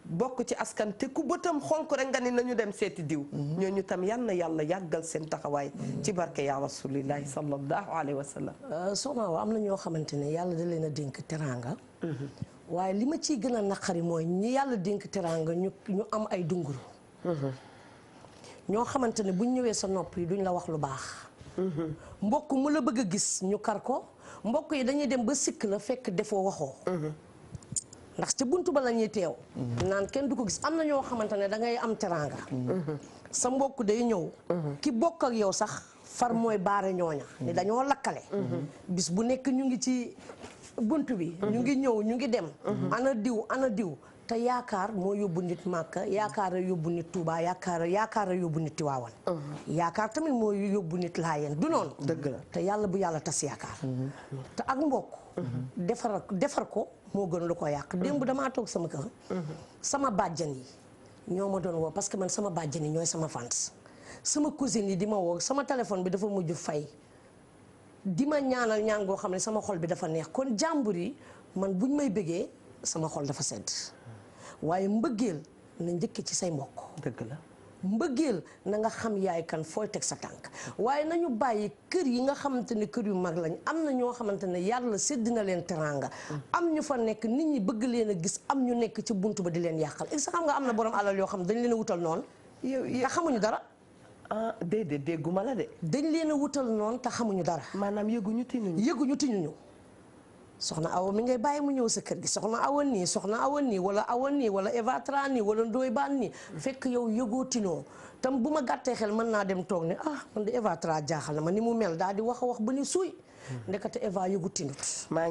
bokk ci askan te ku bëtam xonk rek nga ni nañu dem seeti diw ñooñu tam yal na yàlla yàggal seen taxawaay ci barke ya rasulillahi sallallahu alayhi wa sallam soxna Awa am na ñoo xamante ne yàlla da leen a dénk teraanga waaye li ma ciy gën a naqari mooy ñi yàlla dénk teraanga ñu am ay dunguru ñoo xamante ne buñ ñëwee sa nopp yi duñ la wax lu baax mbokk mu la bëgg a gis ñu kar ko mbokk yi dañuy dem ba sikk la fekk defoo waxoo ndax ca buntu ba la ñuy teew naan kenn du ko gis am na ñoo xamante ne da ngay am teraanga sa mbokk day ñëw ki bokk ak yow sax far mooy baare ñooña ni dañoo lakkale bis bu nekk ñu ngi ci bunt bi ñu ngi ñëw ñu ngi dem ana diw te yaakaar moo yóbbu nit Màkka yaakaar a yóbbu nit Tuubaa yaakaar a yóbbu nit Tiwaawan yaakaar tamit moo yóbbu nit Laayeen du noonu dëgg la te yàlla bu yàlla tas yaakaar te ak mbokk defar ko moo gën lu ko yàq démb damaa toog sama kër sama bàjjan yi ñoo ma doon woo parce que man sama bàjjan yi ñooy sama fans sama cousine yi di ma woo sama téléphone bi dafa mujj fay di ma ñaanal ñaan goo xam ne sama xol bi dafa neex kon jàmbur yi man buñ may bëggee sama xol dafa sedd waaye mbëggeel na njëkk ci say mbokk dëgg la mbëggeel na nga xam yaay kan fooy teg sa tànk waaye nañu bàyyi kër yi nga xamante ne kër yu mag lañ am na ñoo xamante ne yàlla sédd na leen teraanga am ñu fa nekk nit ñi bëgg leen a gis am ñu nekk ci bunt ba di leen yàqal est-ce que xam nga am na borom alal yoo xam dañ leen a wutal noonu te xamuñu dara déedéet dégguma la de dañ leen a wutal noonu te xamuñu dara maanaam yëguñu tiñuñu soxna Awa mi ngay bàyyi mu ñëw sa kër gi soxna Awa nii wala Eva Tra nii wala Ndoye Bane nii fekk yow yëgootinoo tam bu ma gàttee xel mën naa dem toog ne man de Eva Tra jaaxal na ma ni mu mel daal di wax a wax ba ni suuy ndekete Eva yëgutinut maa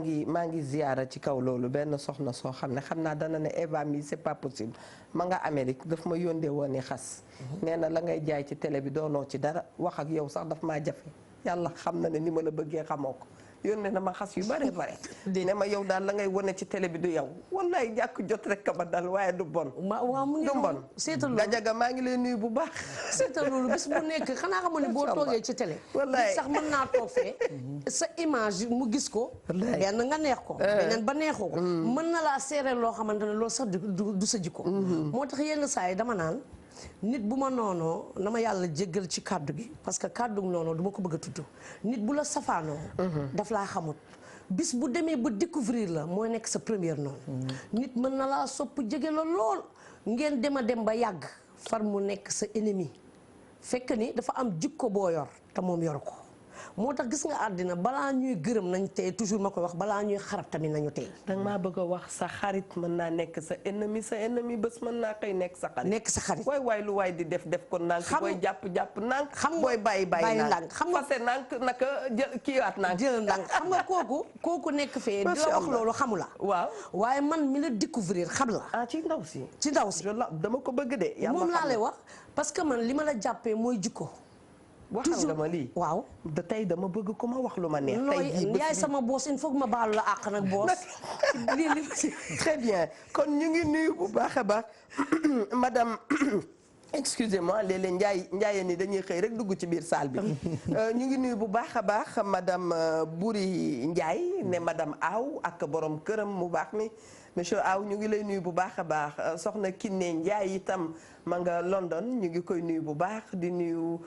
ngi ziyaara ci kaw loolu benn soxna soo xam ne xam naa dana ne Eva mi c'est pas possible ma nga Amérique daf ma yóndee woon xas nee na la ngay jaay ci télé bi doonoo ci dara wax ak yow sax daf maa jafe yàlla xam na ne ni ma la bëggee xamoo ko yónnee na ma xas yu bare bare ne ma yow daal la ngay wane ci télé bi du yow wallaay ñàkk jot rek ka ma dal waaye du bon waaw mu ngi du bon seetal loolu Gajaga maa ngi lay nuyu bu baax seetal loolu bis bu nekk xanaa xamoon ne boo toogee ci télé wallaay sax mën naa toog fee sa image mu gis ko benn nga neex ko beneen ba neexoo ko mën na laa seeree loo xamante ne loolu sax du sa jikko moo tax yenn saa yi dama naan nit bu ma noonoo na ma yàlla jéggal ci kàddu gi parce que kàddu noonoo du ma ko bëgg a tudd nit bu la safaanoo daf laa xamut bis bu demee ba découvrir la mooy nekk sa première noonu nit mën na laa sopp jege la lool ngeen dem a dem ba yàgg far mu nekk sa ennemi fekk ni dafa am jikko boo yor te moom yor ko moo tax gis nga àddina balaa ñuy gërëm nañ tey toujours ma koy wax balaa ñuy xarab tamit nañu tey. danga maa bëgg a wax sa xarit mën naa nekk sa ennemi bés mën naa koy nekk sa xarit. nekk sa xarit waay lu waay di def ko nànk. xam booy jàpp nànk. xam nga booy bàyyi nànk. xam nga fase nànk naka jël kiiwaat nànk. jël nànk xam nga kooku nekk fee. di la wax loolu xamu la. waaw waaye man mi la découvrir xam la. ah ci ndaw si. ci ndaw si dama ko bëgg de. yàlla moom laa lay wax parce que man li ma la jàppee mooy jikko. waxal nga ma lii waaw da tey dama bëgg ku ma wax lu ma neex. tey jii yaay sama boos il faut que ma baalu la àq nag boos. très bien kon ñu ngi nuyu bu baax a baax madame excusez-moi léeg-léeg Ndiaye ni dañuy xëy rek dugg ci biir salle bi ñu ngi nuyu bu baax a baax madame Buri Ndiaye ne madame Aw ak borom këram mu baax mi monsieur Aw ñu ngi lay nuyu bu baax a baax soxna Kiné Ndiaye itam ma nga London ñu ngi koy nuyu bu baax di nuyu.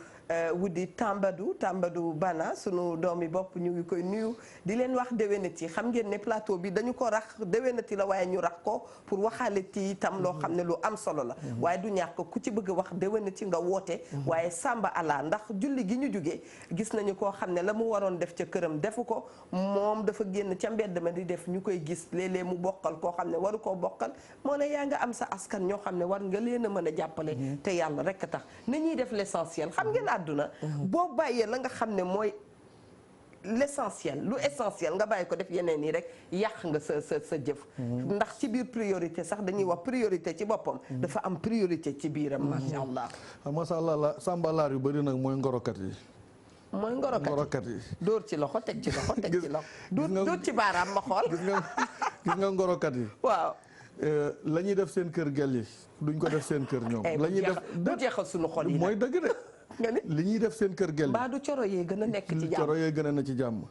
Wudi Tambadou Bana sunu doomi bopp ñu ngi koy nuyu di leen wax déwénati xam ngeen ne plateau bi dañu ko rax déwénati la waaye ñu rax ko pour waxaale ci itam loo xam ne lu am solo la waaye du ñàkk ku ci bëgg wax déwénati nga woote waaye samba ala ndax julli gi ñu jógee gis nañu koo xam ne la mu waroon def ca këram defu ko moom dafa génn ca mbedd ma di def ñu koy gis léeg-léeg mu bokkal koo xam ne waru koo bokkal moo ne yaa nga am sa askan ñoo xam ne war nga leen a mën a jàppale te yàlla rek a tax na ñuy def l'essentiel xam ngeen àdduna boo bàyyee la nga xam ne mooy l'essentiel lu essentiel nga bàyyi ko def yeneen yi rek yàq nga sa jëf ndax ci biir priorité sax dañuy wax priorité ci boppam dafa am priorité ci biiram masha Allah masha Allah la sambalaar yu bëri nag mooy ngorokat yi mooy ngorokat yi dóor ci loxo teg ci loxo teg ci loxo dóor ci baaraam ma xool gis nga ngorokat yi waaw la ñuy def seen kër gel yi duñ ko def seen kër ñoom la ñuy def du jeexal suñu xol yi mooy dëgg de li ñuy def seen kër gel mbaa du coro yee gën a nekk ci jàmm coro yee gën a na ci jàmm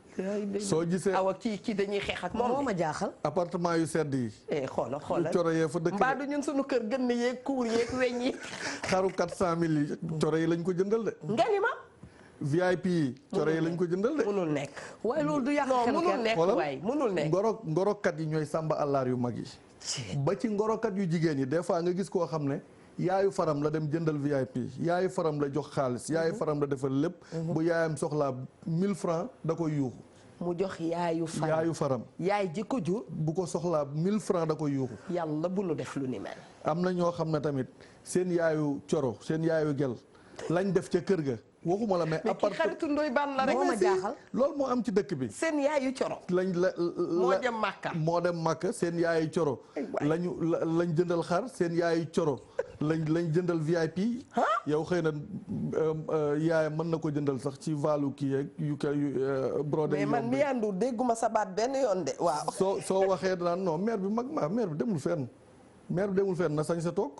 soo gisee awa kii dañuy xeex ak moom ma jaaxal appartement yu sedd yi xoolal coro yee fa dëkk mbaa du ñun suñu kër gën yeeg kuur yeeg weñ yi xaru 400000 yi coro yi lañ ko jëndal de nga ni ma VIP yi coro yi lañ ko jëndal de mënul nekk waaye loolu du yàq xel mënul nekk waay mënul nekk ngorokat yi ñooy sàmba àllaar yu mag yi ba ci ngorokat yu jigéen yi des fois nga gis koo xam ne yaayu faram la dem jëndal VIP yaayu faram la jox xaalis yaayu faram la defal lépp bu yaayam soxlaa 1000 francs da koy yuuxu mu jox yaayu faram yaay ji ko jur bu ko soxlaa 1000 francs da koy yuuxu yàlla bu nu def lu ni mel am na ñoo xam ne tamit seen yaayu coro seen yaayu gel lañ def ca kër ga waxuma la mais à part xaritu ndoy baan la rek ma jaaxal loolu moo am ci dëkk bi seen yaayu coro moo dem màkka seen yaayu coro lañ jëndal xar seen yaayu coro lañ jëndal VIP yow xëy na yaayam mën na ko jëndal sax ci valu kii yeeg yu brodé mais man mi yandu dégguma sa baat benn yoon de waaw soo waxee daan non maire bi mag ma maire bi demul fenn na sañ sa toog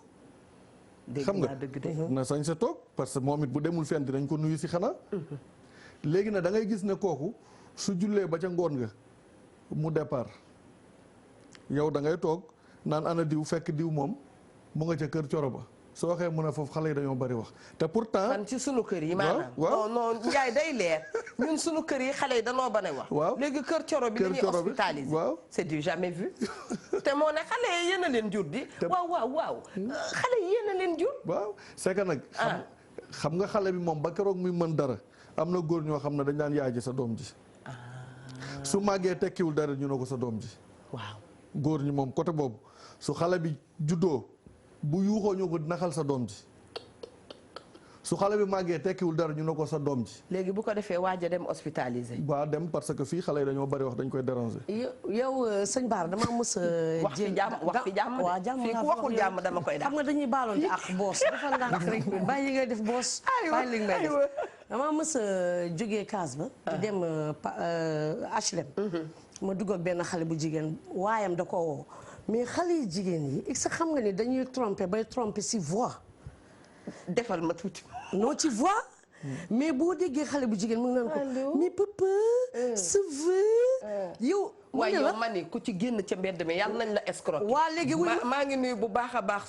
xam nga na sañ sa toog parce que moom it bu demul fenn dinañ ko nuyu si xanaa léegi nag da ngay gis ne kooku su jullee ba ca ngoon nga mu départ yow da ngay toog naan ana diw fekk diw moom mu nga ca kër coro ba soo waxee mun a foofu xale yi dañoo bari wax te pourtant man ci sunu kër yi maanaam non Ndiaye day leer ñun sunu kër yi xale yi danoo bane wax waaw léegi kër coro bi dañuy hospitalisé waaw c'est du jamais vu te moo ne xale yi yéen a leen jur di waaw xale yi yéen a leen jur waaw c'est que nag xam nga xale bi moom ba keroog muy mën dara am na góor ñoo xam ne dañ daan yaay ji sa doom ji su màggee tekkiwul dara ñu ne ko sa doom ji waaw góor ñi moom côté boobu su xale bi juddoo bu yuuxoo ñu ko naxal sa doom ji su xale bi màggee tekkiwul dara ñu ne ko sa doom ji léegi bu ko defee waaja dem hospitalisé waa dem parce que fii xale yi dañoo bari wax dañ koy déranger yow sëñ Bara dama mës a wax fi jàmm waaw jàmm fii ku waxul jàmm dama koy def xam nga dañuy baaloon ci ak boos dafa ndànk rek bàyyi ngay def boos bàyyi li ngay def dama mës a jógee Kaas ba. di dem HLM. ma dugg ak benn xale bu jigéen waayam da ko woo mais xale yi jigéen yi sa xam nga ni dañuy tromper bay tromper ci voix. defal ma tuuti. non ci voix. mais boo déggee xale bu jigéen mu ngi naan ko mais papa ça va yow. waaye yow ma ni ku ci génn ca mbedd mi yàlla nañ la escroquer. waa léegi maa ngi nuyu bu baax a baax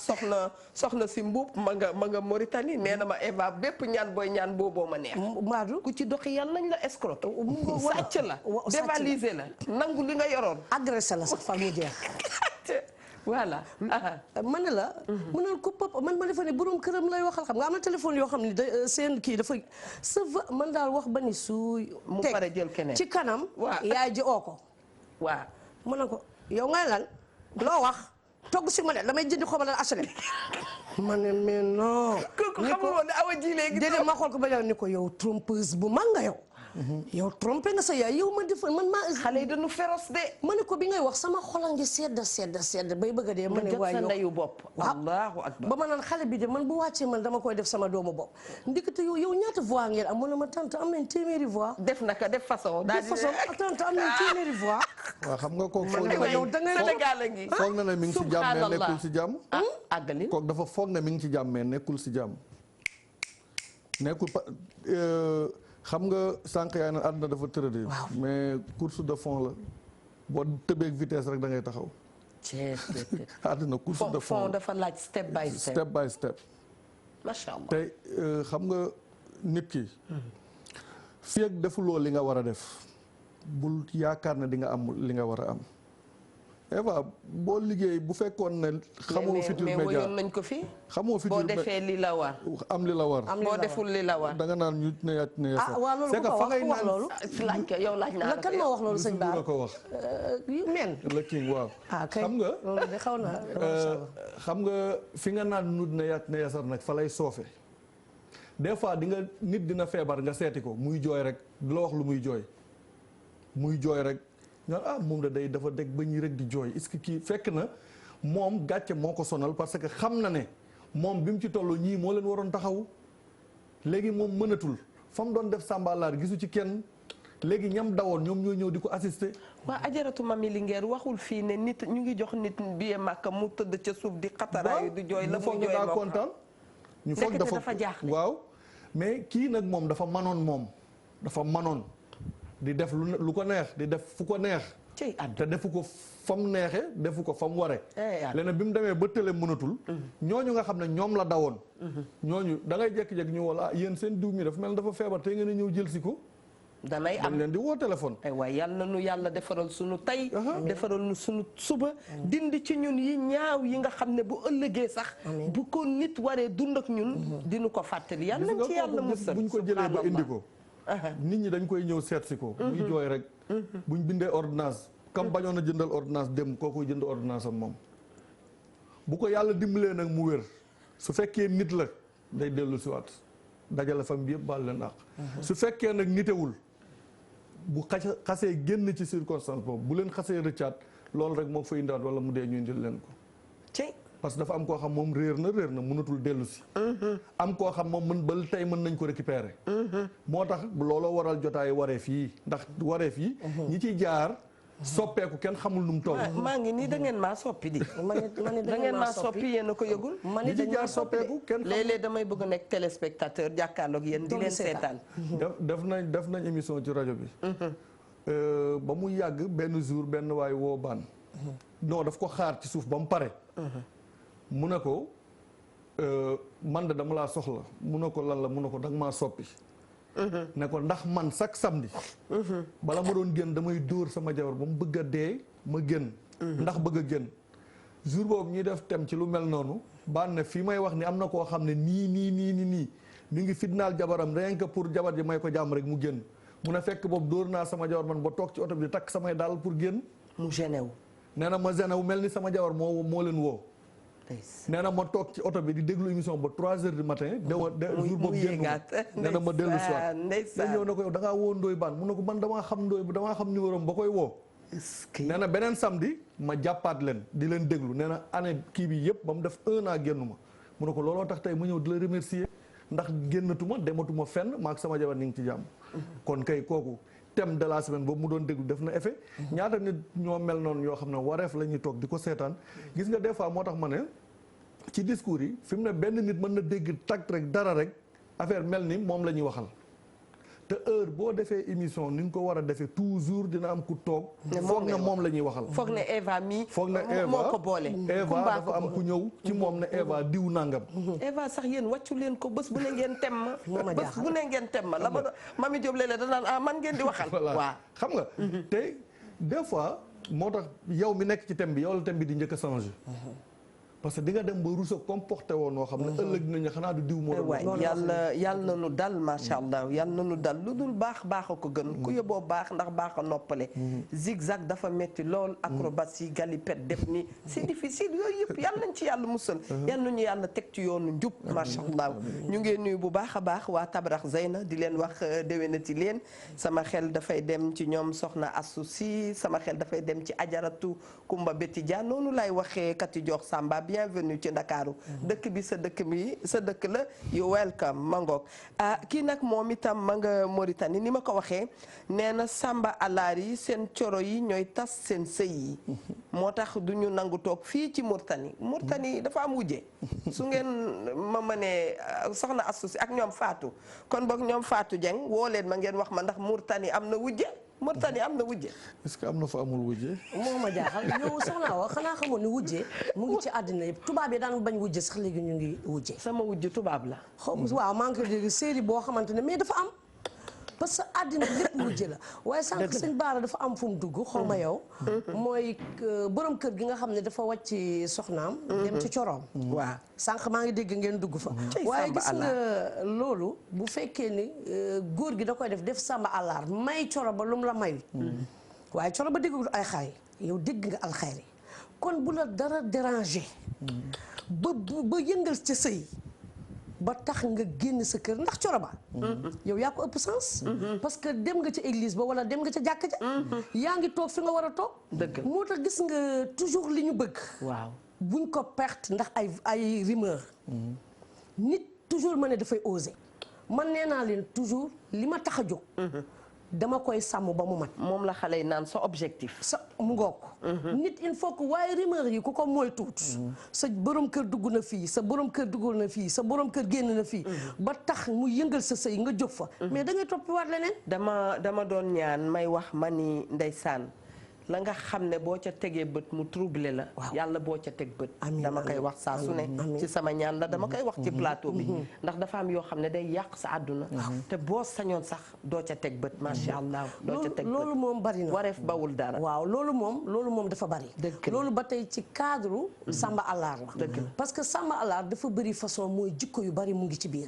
soxna si mbuub ma nga Mauritanie nee na ma Eva bépp ñaan booy ñaan booboo ma neex. Madou ku ci doxi yàlla nañ la escroquer. sàcc la dévaliser la nangu li nga yoroon. agressé la sax fa mu jeex. voilà. man ne la. mu naan ko papa man ma defa ne borom këram lay waxal xam nga am na téléphone yoo xam ne seen kii dafa ça va man daal wax ba ni suuy. mu pare jël keneen ci kanam. waaw yaay ji oo ko. waaw mu ne ko yow ngay lan loo wax togg si ma ne damay jëndi xobalal HLM. ma ne mais non. kooku xamul woon ne awa ji léegi. déedéet ma xool ko ba ni ko yow trompeuse bu mag nga yow. yow trompé nga sa yaay yow ma defoon man maa. xale yi dañu féroce de. ma ne ko bi ngay wax sama xol a ngi sedd bay bëgg a dee. ma ne waay yow sa ndeyu bopp. allahu akbar ba ma naan xale bi de man bu wàccee man dama koy def sama doomu bopp. ndekete yow ñaata voix ngeen am mu ne ma tante am nañ téeméeri voix. def naka def façon. daal di tante am nañ téeméeri voix. waaw xam nga kooku foog na ne mi ngi ci jàmm mais nekkul ci jàmm. àggali kooku dafa foog ne mi ngi ci jàmm mais nekkul ci jàmm. nekkul xam nga sànq yaay na àdduna dafa tëradi. mais course de fond la boo tëbeeg vitesse rek da ngay taxaw. àdduna course de fond dafa laaj step by step. step by step. macha allah tey xam nga nit ki. fii ak defuloo li nga war a def. bul yaakaar ne di nga am li nga war a am. Eva boo liggéey bu fekkoon ne. xamoo Futurs Médias mais woyoon nañ ko fi. xamoo Futurs boo defee li la war. am li la war. boo deful li la war. da nga naan ñu ne yaa ne yaa ah waaw loolu c'est que fa ngay naan loolu. laaj ko yow laaj naa la kan moo wax loolu sëñ Ba la ko wax. men la king waaw. xam nga loolu de xaw na. xam nga fi nga naan nud ne yaa ne yasar nag fa lay soofe. des fois di nga nit dina feebar nga seeti ko muy jooy rek du la wax lu muy jooy. muy jooy rek. nga moom da day dafa dégg ba ñi rek di jooy est-ce que kii fekk na moom gàcce moo ko sonal parce que xam na ne moom bi mu ci toll ñii moo leen waroon taxaw léegi moom mënatul fa mu doon def sàmbalaar gisu ci kenn léegi ñam dawoon ñoom ñoo ñëw di ko assister. waa ajaratu mami Linguère waxul fii ne nit ñu ngi jox nit billet Makka mu tëdd ca suuf di xataraayu di jooy la muy jooy daa kontaan ñu foog dafa jaaxle waaw mais kii nag moom dafa manoon di def lu ko neex di def fu ko neex. te defu ko fa mu neexee defu ko fa mu waree. léegi bi mu demee ba tële mënatul. ñooñu nga xam ne ñoom la dawoon. ñooñu da ngay jékki-jékki ñu wala yéen seen diw mi dafa mel dafa feebar te ngeen a ñëw jël si ko. danay am dañ leen di woo téléphone. waaye yàlla nu yàlla defaral sunu tey. defaral nu sunu suba. dindi ci ñun yi ñaaw yi nga xam ne bu ëllëgee sax. bu ko nit waree dund ak ñun. dinu ko fàttali yàlla nañ ci yàlla musal. buñ ko jëlee ba indi ko. nit ñi dañ koy ñëw seet si ko. muy jooy rek. buñ bindee ordonnance. comme bañoon a jëndal ordonnance dem kooku jënd ordonnance am moom. bu ko yàlla dimbalee nag mu wér su fekkee nit la day dellu si waat dajale fam bi yëpp baal leen àq. su fekkee nag nitewul bu xasee génn ci circonstance boobu bu leen xasee rëccaat loolu rek moo fa indiwaat wala mu dee ñu indil leen ko. parce que dafa am koo xam moom réer na mënatul dellu si. am koo xam moom ba tey mën nañ ko récupérer. moo tax looloo waral jotaay wareef yi ndax wareef yi. ñi ciy jaar soppeeku kenn xamul nu mu toll. maa ngi nii da ngeen maa soppi di. da ngeen maa soppi yéen a ko yëgul. ñi ciy jaar soppeeku kenn xamul léeg-léeg damay bëgg a nekk téléspectateur jàkkaarloog yéen di leen seetaan. def nañ émission ci rajo bi. ba mu yàgg benn jour benn waay woo baan. non daf ko xaar ci suuf ba mu pare. mu ne ko man de dama laa soxla mu ne ko lan la mu ne ko danga maa soppi. ne ko ndax man chaque samedi. bala ma doon génn damay dóor sama jabar ba mu bëgg a dee ma génn. ndax bëgg a génn. jour boobu ñuy def tem ci lu mel noonu baan ne fii may wax ni am na koo xam ne nii mi ngi fitnaal jabaram rien que pour jabar ji may ko jàmm rek mu génn mu ne fekk boobu dóor naa sama jabar man ba toog ci oto bi di takk samay daal pour génn. mu gêné wu. nee na ma gêné wu mel ni sama jabar moo leen woo. nee na ma toog ci oto bi di déglu émission ba 3 heures du matin. jour boobu génn nee na ma dellu si waat. ndeysaan ñëw na ko yow da ngaa woo Ndoye Bane mun na ko man damaa xam numéro am ba koy woo. nee na beneen samedi ma jàppaat leen di leen déglu nee na année kii bi yëpp ba mu def 1 an génnu ma. mu ne ko looloo tax tey ma ñëw di la remercier ndax génnatuma dematuma fenn maak sama jabar ni ngi ci jàmm kon kay kooku thème de la semaine boobu mu doon déglu def na effet ñaata nit ñoo mel noonu yoo xam ne wareef la ñuy toog di ko seetaan gis nga des fois moo tax ma ne ci discours yi fi mu ne benn nit mën na dégg tag rek dara rek affaire mel ni moom la ñuy waxal te heure boo defee émission ni nga ko war a defee toujours dina am ku toog foog ne moom la ñuy waxal foog ne Eva mi foog ne Eva moo ko boole Eva dafa am ku ñëw ci moom ne Eva diw nangam Eva sax yéen wàccu leen ko bés bu ne ngeen tem ma bés bu ne ngeen tem ma la ma Mami Diop léeg-léeg danaan man ngeen di waxal waaw xam nga te des fois moo tax yow mi nekk ci thème bi yow la thème bi di njëkk a changé parce que di nga dem ba rusa comporté woon noo xam ne ëllëg dinañu xanaa du diw moo doon yàlla na nu dal macha allah yàlla na nu dal lu dul baax a ko gën ku yóbboo baax ndax baax a noppale zigzag dafa metti lool acrobatie galipette def ni c'est difficile yooyu yëpp yàlla nañ ci yàlla musal yàlla nañu yàlla teg ci yoonu njub macha allah ñu ngi nuyu bu baax a baax waa Tabarak Zeyna di leen wax déwénati leen sama xel dafay dem ci ñoom soxna Assou Si sama xel dafay dem ci ajaratu Kumba Betty Dia noonu lay waxee Kati Jox Samba bienvenue ci Ndakaaru dëkk bi sa dëkk la you welcome mangoog kii nag moom itam ma nga Mauritanie ni ma ko waxee nee na Samba alaar yi seen coro yi ñooy tas seen sëy yi moo tax du ñu nangu toog fii ci Mauritanie dafa am wujje su ngeen ma mënee soxna Astou Si ak ñoom Fatou kon boog ñoom Fatou Dieng woo leen ma ngeen wax ma ndax Mauritanie am na wujje Mauritanie am na wujje est-ce que am na fa amul wujje moo ma jaaxal yow soxna wa xanaa xamoon ni wujje mu ngi ci àddina yëpp tubaab yi daan bañ wujje sax léegi ñu ngi wujje sama wujje tubaab la waaw maa ngi ko dégg série boo xamante ne mais dafa am parce que àddina lépp wujje la waaye sànq sëñ Baara dafa am fu mu dugg xaw ma yow mooy borom kër gi nga xam ne dafa wàcc soxnaam dem ci coroom waaw sànq maa ngi dégg ngeen dugg fa waaye gis nga loolu bu fekkee ni góor gi da koy def sàmba àllar may coro ba lu mu la mayul waaye coro ba déggul ay xaay yow dégg nga alxayri kon bu la dara déranger ba yëngal ca sëy ba tax nga génn sa kër ndax coro ba yow yaa ko ëpp sens parce que dem nga ca église ba wala dem nga ca jàkk ja yaa ngi toog fi nga war a toog moo tax gis nga toujours li ñu bëgg waaw buñ ko perte ndax ay rumeur nit toujours ma ne dafay oser man nee naa leen toujours li ma tax a jóg dama koy sàmm ba mu mat moom la xale yi naan sa objectif sa mu ngoog nit il faut que waaye rumeur yi ku ko mooy tuut sa borom kër dugg na fii sa borom kër dugg na fii sa borom kër génn na fii ba tax mu yëngal sa sëy nga jóg fa mais da ngay topp waat leneen dama doon ñaan may wax ma ni ndeysaan la nga xam ne boo ca tegee bët mu troublé la yàlla boo ca teg bët dama koy wax saa su ne ci sama ñaan la dama koy wax ci plateau bi ndax dafa am yoo xam ne day yàq sa àdduna te boo sañoon sax doo ca teg bët macha allah doo ca teg bët loolu moom bari na wareef bawul dara waaw loolu moom dafa bari loolu ba tey ci cadre samba àllar la parce que samba àllar dafa bëri façon mooy jikko yu bari mu ngi ci biir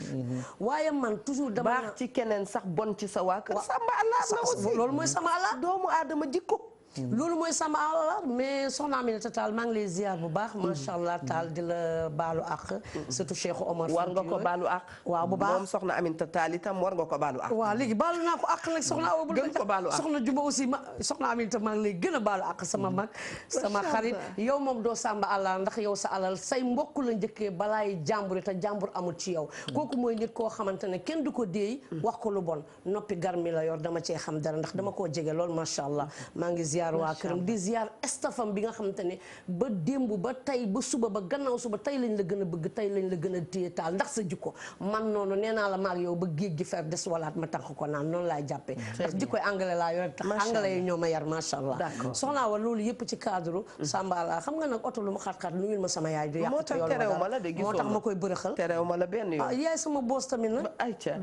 waaye man toujours dama baax ci keneen sax bon ci sa waa kër samba àllar la aussi loolu mooy samba àllar doomu aadama jikko loolu mooy sama àllar mais soxna Aminata Tall maa ngi lay ziar bu baax macha allah Tall di la baalu àq surtout Cheikh Omar war nga ko baalu àq waaw bu baax moom soxna Aminata Tall itam war nga ko baalu àq waaw léegi baalu naa ko àq nag soxna Awa bu gën ko baalu àq soxna Juba aussi soxna Aminata maa ngi lay gën a baalu àq sama mag sama xarit yow moom doo sàmba àllar ndax yow sa alal say mbokk la njëkkee balaay jàmbur te jàmbur amul ci yow kooku mooy nit koo xamante ne kenn du ko déey wax ko lu bon noppi garmi la yor dama cee xam dara ndax dama koo jege lool macha allah maa ngi ziar waa këram di ziar estafam bi nga xamante ne ba démb ba tey ba suba ba gannaaw suba tey lañ la gën a bëgg tey lañ la gën a téye Taal ndax sa jikko man noonu nee naa la maag yow ba géej gi fer des walaat ma tànk ko naan noonu laay jàppee ndax jikkoy anglais laa yore tax anglais yi ñoo ma yar macha allah soxnaa wa loolu yëpp ci cadre samba àllar xam nga nag oto lu ma xat-xat nuyul ma sama yaay du yàq moo tax terew ma la de gisoo moo tax ma koy bërëxal terew ma la benn yoon yaay sama boos tamit nag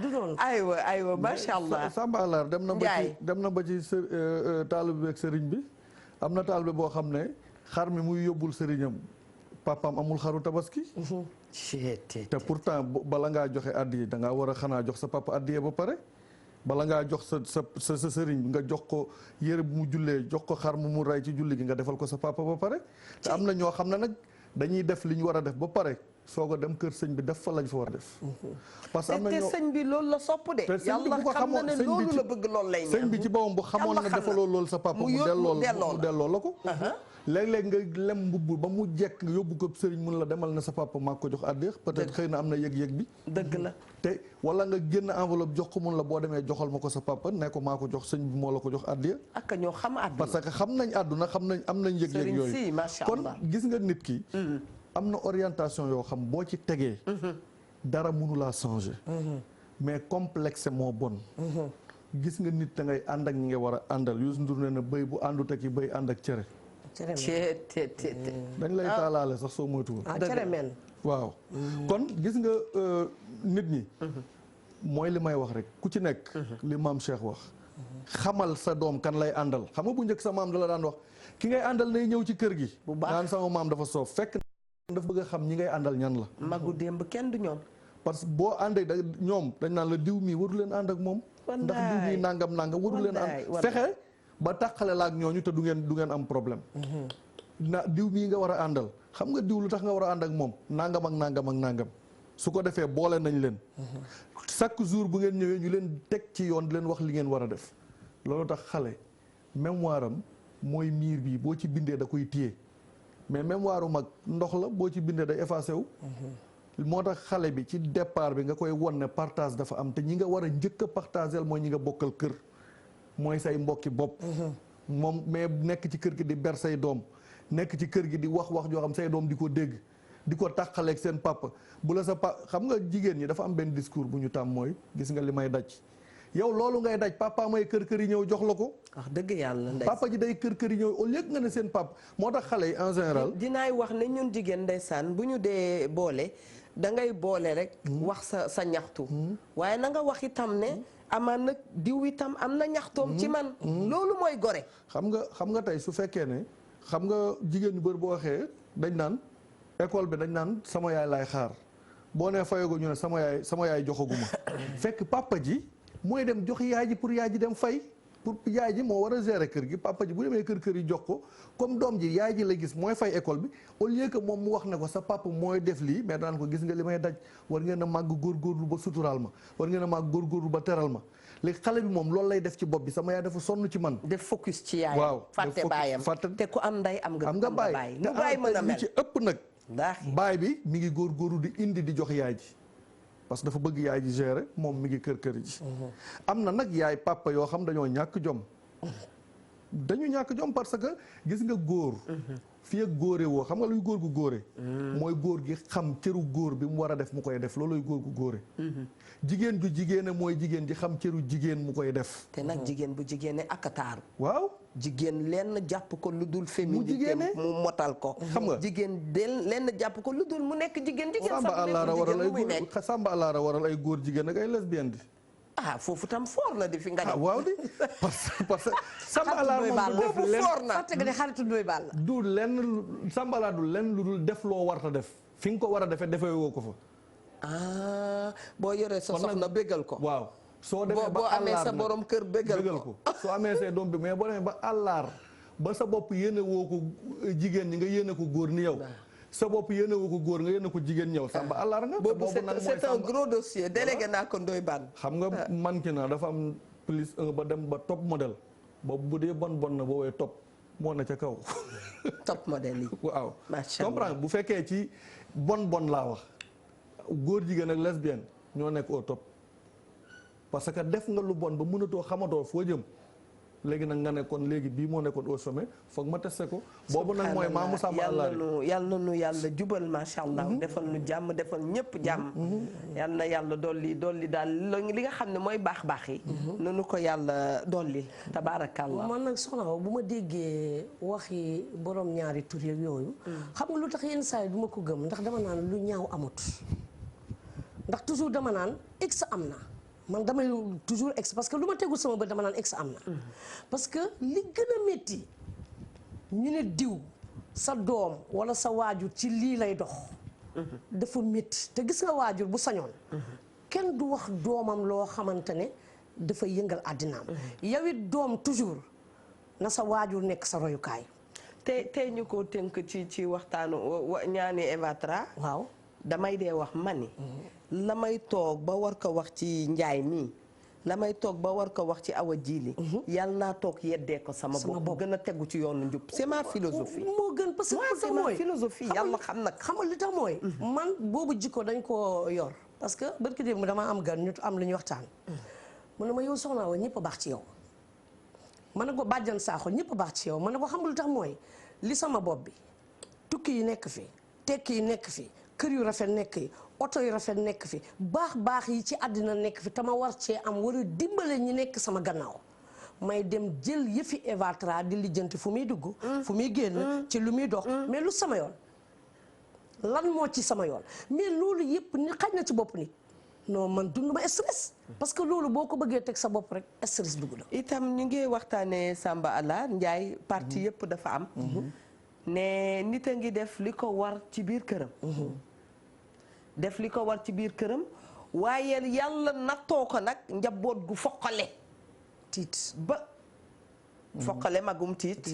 du doon aywa macha allah samba àllar dem na ba ci taalibe bi ak sëriñ bi am na taalibe boo xam ne xar mi muy yóbbul sëriñam papaam amul xaru tabaski te pourtant bala ngaa joxe addiye da ngaa war a xanaa jox sa papa addiye ba pare bala ngaa jox sa sëriñ nga jox ko yére bu mu jullee jox ko xar mu rey ci julli gi nga defal ko sa papa ba pare te am na ñoo xam ne nag dañuy def li ñu war a def ba pare soog a dem kër sëñ bi def fa lañ fa war a def. parce que am na ñoo te sëñ bi loolu la sopp de. yàlla xam na ne loolu la bëgg loolu lay ñaan sëñ bi ci boppam bu xamoon na defaloo loolu sa papa mu delloo la ko. léeg-léeg nga lem mbubb ba mu jekk nga yóbbu ko sëriñ mun la demal na sa papa maa ko jox addiya peut-être xëy na am na yëg-yëg bi dëgg la te wala nga génn enveloppe jox ko mun la boo demee joxal ma ko sa papa ne ko maa ko jox sëñ bi moo la ko jox addiya ak ñoo xam àdduna parce que xam nañ àdduna xam nañ am nañ yëg-yëg yooyu kon gis nga nit ki am na orientation yoo xam boo ci tegee dara mënulaa changer mais complexe moo bon gis nga nit da ngay ànd ak ñi nga war a àndal Youssou Ndour ne na bëy bu àndut ak yi bëy ànd ak cere dañ lay taalaale sax soo moytuwul cere men waaw kon gis nga nit ñi mooy li may wax rek ku ci nekk li maam Cheikh wax xamal sa doom kan lay àndal xam nga bu njëkk sa maam da la daan wax ki ngay àndal nay ñëw ci kër gi naan sama maam dafa soof fekk dafa bëgg a xam ñi ngay àndal ñan la magu démb kenn du ñoom parce que boo àndee da ñoom dañ naan la diw mii waru leen ànd ak moom ndax diw mii nangam waru leen ànd fexe ba tàqale la ak ñooñu te du ngeen am problème diw mii nga war a àndal xam nga diw lu tax nga war a ànd ak moom nangam ak nangam ak nangam su ko defee boole nañ leen chaque jour bu ngeen ñëwee ñu leen teg ci yoon di leen wax li ngeen war a def loolu tax xale mémoire am mooy miir bi boo ci bindee da koy téye mais mémoire mag ndox la boo ci bindee day effacé wu moo tax xale bi ci départ bi nga koy won ne partage dafa am te ñi nga war a njëkk a partagel mooy ñi nga bokkal kër mooy say mbokki bopp moom mais nekk ci kër gi di ber say doom nekk ci kër gi di wax joo xam say doom di ko dégg di ko tàqaleeg seen papa bu la sa xam nga jigéen ñi dafa am benn discours bu ñu tàmm mooy gis nga li may daj yow loolu ngay daj papa may kër yi ñëw jox la ko wax dëgg yàlla papa ji day kër yi ñëw au lieu nga ne seen papa moo tax xale yi en général dinaay wax ne ñun jigéen ndeysaan bu ñu dee boole da ngay boole rek wax sa ñaxtu waaye na nga wax itam ne amaan nag diw itam am na ñaxtoom ci man loolu mooy gore xam nga tey su fekkee ne xam nga jigéen ñu bëri boo waxee dañ naan école bi dañ naan sama yaay laay xaar boo nee fayago ñu ne sama yaay joxaguma fekk papa ji mooy dem jox yaay ji pour yaay ji dem fay pour yaay ji moo war a gérer kër gi papa ji bu demee kër yi jox ko comme doom ji yaay ji la gis mooy fay école bi au lieu que moom mu wax ne ko sa papa mooy def lii mais daan ko gis nga li may daj war ngeen a màgg góorgóorlu ba suturaal ma war ngeen a màgg góorgóorlu ba teral ma léegi xale bi moom loolu lay def ci bopp bi sama yaay dafa sonn ci man def focus ci yaayam waaw fàtte baayam te ku am nday am nga baay te baay mën a mel ci ëpp nag baay bi mi ngi góorgóorlu di indi di jox yaay ji parce que dafa bëgg yaay ji gérer moom mi ngi kër ji am na nag yaay papa yoo xam dañoo ñàkk jom parce que gis nga góor fii ak góore woo xam nga luy góor gu góore mooy góor gi xam cëru góor bi mu war a def mu koy def looluy góor gu góore jigéen ju jigéene mooy jigéen ji xam cëru jigéen mu koy def te nag jigéen bu jigéene ak taaru waaw jigéen lenn jàpp ko lu dul féminité mu motal ko xam nga jigéen lenn jàpp ko lu dul mu nekk jigéen samba àllaara waral ay góor jigéen ak ay lesbienne di foofu tam foor na di fi nga ne waaw di parce que samba àllaara moom boobu foor na fàtte nga ne xaritu Ndoye Ball la du lenn samba àllaara du lenn lu dul def loo warta def fi nga ko war a defee defee woo ko fa boo yoree sa soxna bégal ko waaw soo demee boo amee sa borom kër bégal ko soo amee say doom bi mais boo demee ba àllaar ba sa bopp yéene woo ko jigéen ñi nga yéene ko góor ni yow sa bopp yéene woo ko góor nga yéene ko jigéen ñëw samba àllaar nga boobu c'est un gros dossier délégué naa ko Ndoye Bane xam nga manqué na dafa am plus 1 ba dem ba top modèle boobu bu dee bon na boo woowee top moo na ca kaw top modèle yi waaw macha Allah comprendre bu fekkee ci bon laa wax góor jigéen ak lesbienne ñoo nekk au top parce que def nga lu bon ba mënatoo xamatoo foo jëm léegi nag nga nekkoon léegi bii moo nekkoon au sommet foog ma testé ko boobu nag mooy maamu sàmm àllaar yàlla nu yàlla jubal macha allah defal nu jàmm defal ñëpp jàmm yàlla na yàlla dolli daal li nga xam ne mooy baax yi nanu ko yàlla dolli tabaarakallah man nag soxna bu ma déggee waxi borom ñaari tur yooyu xam nga lu tax yenn saa yi du ma ko gëm ndax dama naan lu ñaaw amut ndax toujours dama naan x am na man damay toujours ex parce que lu ma tegul sama bët dama naan ex am na parce que li gën a métti ñu ne diw sa doom wala sa waajur ci lii lay dox dafa métti te gis nga waajur bu sañoon kenn du wax doomam loo xamante ne dafa yëngal àddinaam yow it doom toujours na sa waajur nekk sa royukaay te ñu ko tënk ci waxtaanu ñaani Eva Tra waaw damay dee wax mani la may toog ba war ko wax ci njaay nii la may toog ba war ko wax ci Awa Jili yàlla naa toog yeddee ko sama bopp gën a tegu ci yoonu njub c'est ma philosophie moo gën parce que c'est ma philosophie yàlla xam nag xamal li tax mooy man boobu jikko dañ ko yor parce que barki démb dama am gan ñu am lu ñuy waxtaan mu ne ma yow soxna wa ñëpp a baax ci yow ma ne ko bàjjan saaxo ñëpp a baax ci yow ma ne ko xam lu tax mooy li sama bopp bi tukki yi nekk fi tekki yi nekk fi kër yu rafet nekk yi oto yu rafet nekk fi baax yi ci àddina nekk fi tama war cee am war a dimbale ñi nekk sama gannaaw may dem jël yëfi Eva Tra di lijjanti fu muy dugg fu muy génn ci lu muy dox mais lu sama yoon lan moo ci sama yoon mais loolu yëpp ni xaj na ci bopp nit non man dund ma stress parce que loolu boo ko bëggee teg sa bopp rek stress dugg la itam ñu ngi waxtaanee Samba Alla Ndiaye parti yëpp dafa am ne nit a ngi def li ko war ci biir këram def li ko war ci biir këram waaye yàlla nattoo ko nag njaboot gu foqale tiit ba foqale magum tiit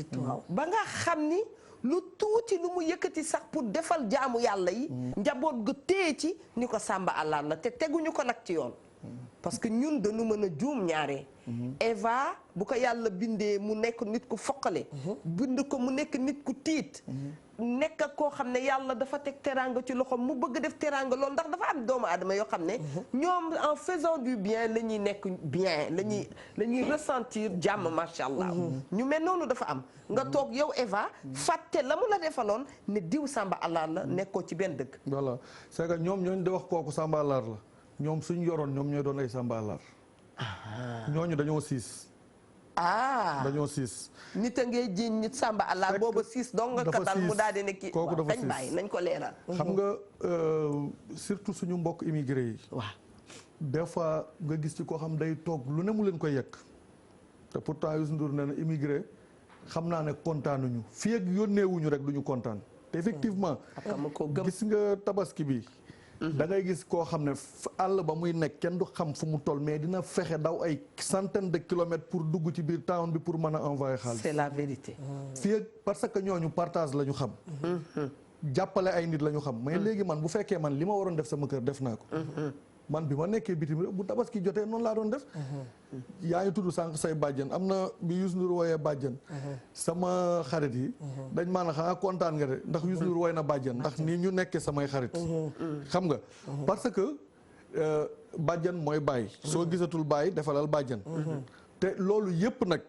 ba nga xam ni lu tuuti lu mu yëkkati sax pour defal jaamu yàlla yi njaboot gu téye ci ni ko Samba Alla la te teguñu ko nag ci yoon parce que ñun dañu mën a juum ñaare Eva bu ko yàlla bindee mu nekk nit ku foqale bind ko mu nekk nit ku tiit nekk ak koo xam ne yàlla dafa teg teraanga ci loxoom mu bëgg def teraanga loolu ndax dafa am doomu aadama yoo xam ne ñoom en faisant du bien la ñuy nekk bien la ñuy ressentir jàmm macha allah ñu mel noonu dafa am nga toog yow Eva fàtte la mu la defaloon ne diw Samba Alla la nekkoo ci benn dëkk voilà c'est que ñoom ñooñu di wax kooku Samba Alla la ñoom suñu yoroon ñoom ñooy doon ay Samba Alla ñooñu dañoo siis dañoo siis nit a ngee jiiñ nit Samba Alla booba siis dong nga katal mu daal di nekk kooku dafa kañ bàyyi nañ ko leeral xam nga surtout suñu mbokk immigré yi waaw des fois nga gis ci koo xam day toog lu ne mu leen koy yekk te pourtant Youssou Ndour nee na immigré xam naa ne kontaanuñu fii ak yónneewuñu rek duñu kontaan te effectivement gis nga tabaski bi da ngay gis koo xam ne àll ba muy nekk kenn du xam fu mu toll mais dina fexe daw ay centaine de kilomètres pour dugg ci biir town bi pour mën a envoyer xaalis. c'est la vérité. fii ak parce que ñooñu partage la ñu xam. jàppale ay nit la ñu xam. mais léegi man bu fekkee man li ma waroon def sama kër def naa ko. man bi ma nekkee bitim réew bu tabaski jotee noonu laa doon def. yaa ngi tudd sànq say bàjjen am na bi Youssou Ndour woyee bàjjen. sama xarit yi. dañ maanaam xanaa kontaan nga de ndax Youssou Ndour woy na bàjjen ndax nii ñu nekkee samay xarit. xam nga parce que bàjjen mooy bàyyi. soo gisatul bàyyi defalal bàjjen. te loolu yépp nag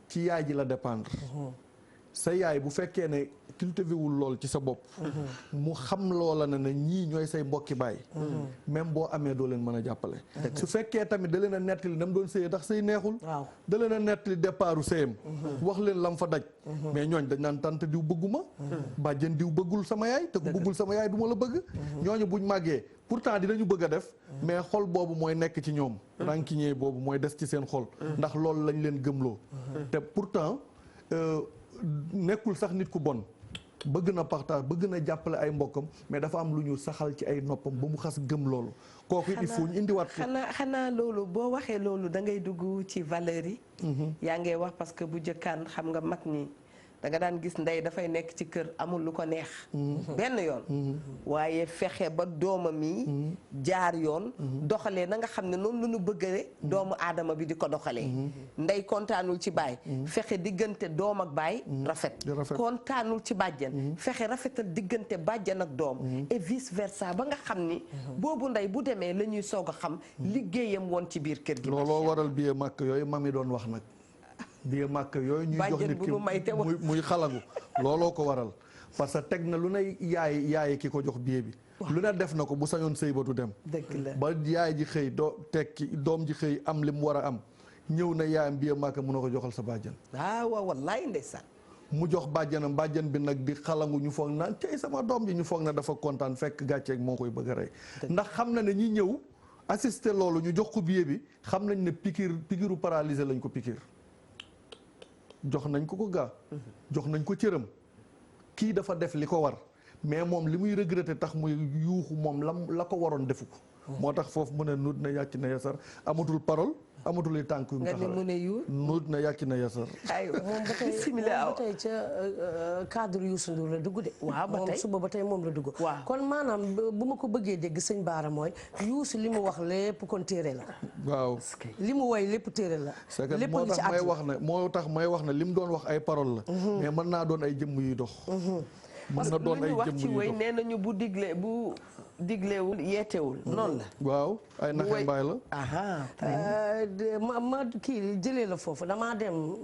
ci yaay ji la dépendre. sa yaay bu fekkee ne cultivé wul lool ci sa bopp. mu xam loola ne ñii ñooy say mbokki baay. même boo amee doo leen mën a jàppale. su fekkee tamit da leen a nettali na mu doon sëyee ndax sëy neexul. da leen a nettali départu sëyam. wax leen lam fa daj. mais ñooñ dañ naan tante diw bëgguma. bàjjen diw bëggul sama yaay te ku bëggul sama yaay du ma la bëgg. ñooñu buñ màggee pourtant dinañu bëgg a def. mais xol boobu mooy nekk ci ñoom. rancunier boobu mooy des ci seen xol. ndax loolu lañ leen gëmloo. te pourtant nekkul sax nit ku bon. bëgg na partage bëgg na jàppale ay mbokkam mais dafa am lu ñu saxal ci ay noppam ba mu xas gëm loolu. kooku il faut ñu indiwaat. xanaa loolu boo waxee loolu da ngay dugg ci valeur yi. yaa ngay wax parce que bu jëkkaan xam nga mag ñi da nga daan gis ndey dafay nekk ci kër amul lu ko neex. benn yoon. waaye fexe ba doomam yi jaar yoon. doxalee na nga xam ne noonu la ñu bëggee doomu aadama bi di ko doxalee. ndey kontaanul ci baay. fexe diggante doom ak baay. rafet kontaanul ci bàjjen. fexe rafetal diggante bàjjen ak doom. et vice versa ba nga xam ni. boobu ndey bu demee la ñuy soog a xam. liggéeyam woon ci biir kër gi. looloo waral billet màkk yooyu mami doon wax nag. billet màkk yooyu ñuy jox nit ki muy xalagu looloo ko waral parce que teg na lu ne yaay ki ko jox billet bi lu ne def na ko bu sañoon sëy ba du dem ba yaay ji xëy tekki doom ji xëy am li mu war a am ñëw na yaayam billet màkk mun a ko joxal sa bàjjan waaw wallaay ndeysaan mu jox bàjjanam bàjjan bi nag di xalangu ñu foog naan tey sama doom ji ñu foog na dafa kontaan fekk gàcceeg moo koy bëgg a rey ndax xam na ne ñi ñëw assister loolu ñu jox ko billet bi xam nañ ne pikiru paralysé lañ ko pikir jox nañ ko gaa jox nañ ko cëram kii dafa def li ko war mais moom li muy regretter tax muy yuuxu moom la ko waroon defu ko moo tax foofu mu ne nut na yàcc na yasar amatul parole amatuli tànk yu mu nga ne mu ne yu nuut na yàkki na yasar. aywa moom ba tey ca cadre Youssou Ndour la dugg de. waaw ba tey moom suba ba tey moom la dugg. waaw kon maanaam bu ma ko bëggee dégg sëñ Baara mooy Youssou li mu wax lépp kon téere la. waaw li mu woy lépp téere la. c'est que lépp moo ngi ci tax may àdduna. wax ne moo tax may wax ne li mu doon wax ay parole la. mais mën naa doon ay jëmm yuy dox. mën na doon lu ay ñu wax jëmm ci yuy wéy dox. nee nañu bu digleewul yeetewul noonu la. waaw ay naxe mbaay la. ma kii jëlee la foofu damaa dem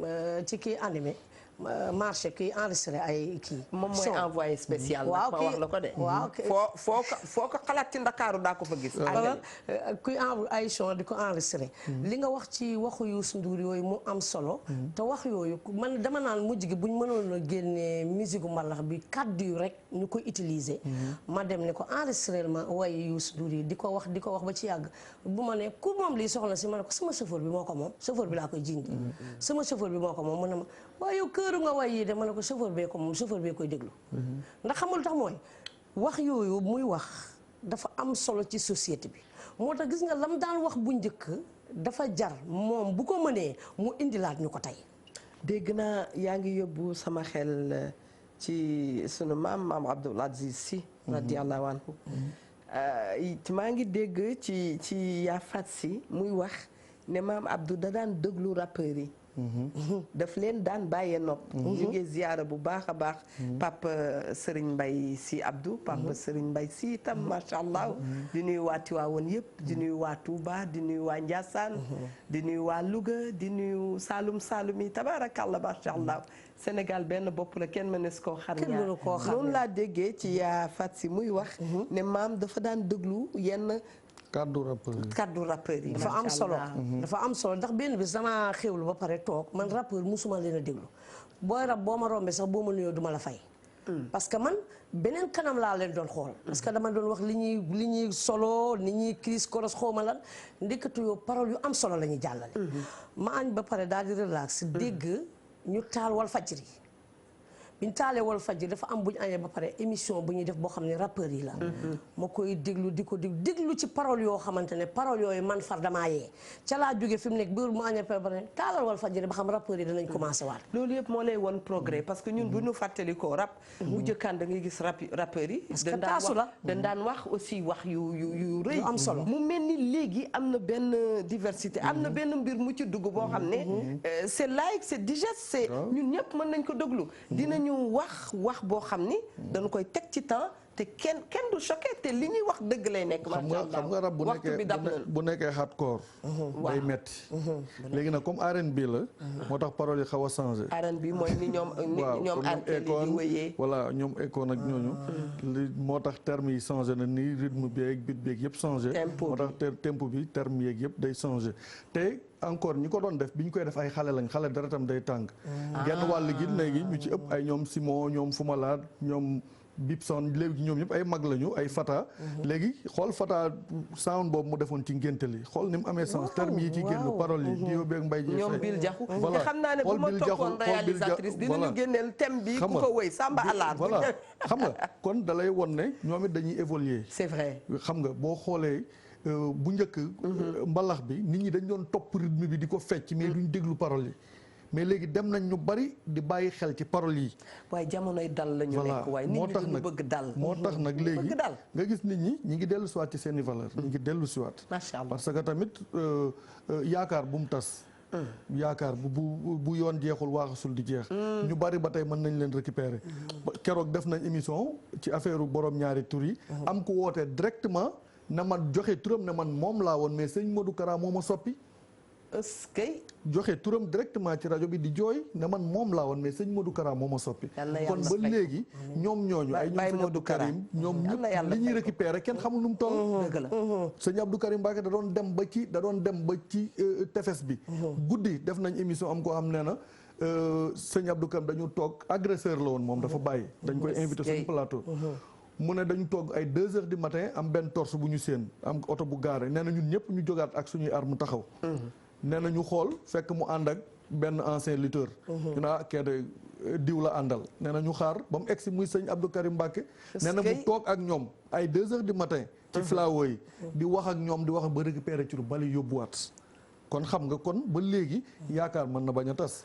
ci kii animé marché kii enregistré ay kii. moom mooy envoyé spécial. waaw ma wax la ko de. waaw foo ko xalaat ci Ndakaaru daa ko fa gis. wala kuy envoyé ay son di ko enregistré. li nga wax ci waxu Youssou Ndour yooyu mu am solo. te wax yooyu man dama naan mujj gi buñ mënoon a génnee musique gu mbalax bi kàddu yu rek ñu koy utiliser. ma dem ne ko enregistré ma waaye Youssou Ndour yi di ko wax ba ci yàgg bu ma ne ku moom lii soxla si ma ne ko sama chauffeur bi moo ko moom chauffeur bi laa koy jiñ. sama chauffeur bi moo ko moom mu ne ma waaye yow këru nga way yi de ma ne ko chauffeur bee ko moom chauffeur bee koy déglu. ndax xamul tax mooy wax yooyu muy wax dafa am solo ci société bi moo tax gis nga lam daan wax bu njëkk dafa jar moom bu ko mënee mu indilaat ñu ko tey. dégg naa yaa ngi yóbbu sama xel ci sunu maam Abdoul Aziz Sy radiyallahu anhu maa ngi dégg ci yaa fat si muy wax ne maam Abdou da daan déglu rappeurs yi. daf leen daan bàyyee nopp. ñu ngi ziyaara bu baax a baax. Papa Serigne Mbaye Sy Abdou. Papa Serigne Mbaye Sy itam macha allah. di nuyu waa Tiwaawoon yëpp. di nuyu waa Touba di nuyu waa Ndiassane. di nuyu waa Louga di nuyu Saloum Saloum yi tabaarakallah macha allah. Sénégal benn bopp la kenn mënees koo xar ñaar noonu laa déggee ci yaa fat si muy wax. ne maam dafa daan déglu yenn. kaddu rappeur yi dafa am solo dafa am solo ndax benn bis damaa xewlu ba pare toog man rappeur musuma leen a déglu booy rab boo ma rombee sax boo ma nuyoo duma la fay. parce que man beneen kanam laa leen doon xool. parce que dama doon wax li ñuy solo ni ñuy crise koros xawma lan ndekatu yoo parole yu am solo la ñuy jàllale. ma añ ba pare daal di relax dégg ñu taal Walfadjri biñ taalee Walfadjri dafa am bu ñu añee ba pare émission bu ñuy def boo xam ne rappeurs yi la. ma koy déglu di ko déglu ci parole yoo xamante ne parole yooyu man far damaa yee ca laa jóge fi mu nekk biir mu añee ba pare taalal Walfadjri ba xam rappeurs yi danañ commencé waat. loolu yëpp moo lay won progrès parce que ñun bu ñu fàttalikoo rap. bu jëkkaan da ngay gis rappeurs yi. parce que taasu la dañ daan wax aussi wax yu rëy. am solo mu mel ni léegi am na benn diversité. am na benn mbir mu ci dugg boo xam ne. c'est light c'est digeste c'est ñun ñëpp mën nañ ko déglu. dinañu wax boo xam ni dañu koy teg ci temps te kenn du choqué te li ñuy wax dëgg lay nekk. xam nga rab bu nekkee hardcore day metti léegi nag comme R&B la moo tax paroles yi xaw a changé. R&B mooy ni ñoom arteli di wéyee voilà ñoom Akon ak ñooñu li moo tax terme yi changé na ni rythme bi ak beat bi ak yëpp changé moo tax tempo bi terme yeeg yëpp day changé te encore ñi ko doon def bi ñu koy def ay xale lañ xale deretam day tàng genn wàll gi léegi ñu ci ëpp ay ñoom Simon ñoom Fumalaat ñoom Bibson léegi ñoom ñëpp ay mag lañu ay Fata léegi xool Fata sound boobu mu defoon ci ngénte li xool ni mu amee sens terme yi ci génn parole yi dio beeg mbay ji ñoom Bil Jaxu te xam naa ne bu ma toppoon réalisatrice dinañu génneel thème bi ku ko wëy Samba Alaar voilà xam nga kon dalay won ne ñoom it dañuy évoluer c'est vrai xam nga boo xoolee bu njëkk mbalax bi nit ñi dañ doon topp rythme bi di ko fecc mais duñ déglu parole yi mais léegi dem nañ ñu bari di bàyyi xel ci paroles yi. waaye jamonoy dal la ñu nekk waaye nit ñi dañu bëgg dal. moo tax nag léegi nga gis nit ñi ngi dellu siwaat ci seeni valeur ñi ngi dellu siwaat macha allah parce que tamit yaakaar bu mu tas. yaakaar bu yoon jeexul waaxasul di jeex. ñu bari ba tey mën nañ leen récupérer. keroog def nañ émission ci affaire borom ñaari tur yi. am ko wootee directement na ma joxe turam ne man moom laa woon mais sëñ Modou Kara moo ma soppi. est-ce que joxe turam directement ci rajo bi di jooy ne man moom laa woon mais sëñ Modou Kara moo ma soppi. kon ba léegi ñoom ñooñu ay ñoom sëñ Abdou Karim ñoom ñëpp li ñuy récupérer kenn xamul nu mu toll. dëgg la sëñ Abdou Karim Mbacké da doon dem ba ci tefes bi. guddi def nañ émission am koo xam ne na sëñ Abdou Karim dañu toog agresseur la woon moom dafa bàyyi. dañ koy invité suñu plateau. mu ne dañu toog ay 2 heures du matin am benn torche bu ñu séen am oto bu gaare nee na ñun ñëpp ñu jógaat ak suñuy arme taxaw. nee na ñu xool fekk mu ànd ak benn ancien lutteur. ñu ne kee de diw la àndal nee na ñu xaar ba mu egsi muy sëñ Abdou Karim Mbacké. nee na mu toog ak ñoom ay 2 heures du matin. ci flawo yi di wax ak ñoom di wax ba récupérer ci lu bali yóbbuwaat. kon xam nga kon ba léegi yaakaar mën na bañ a tas.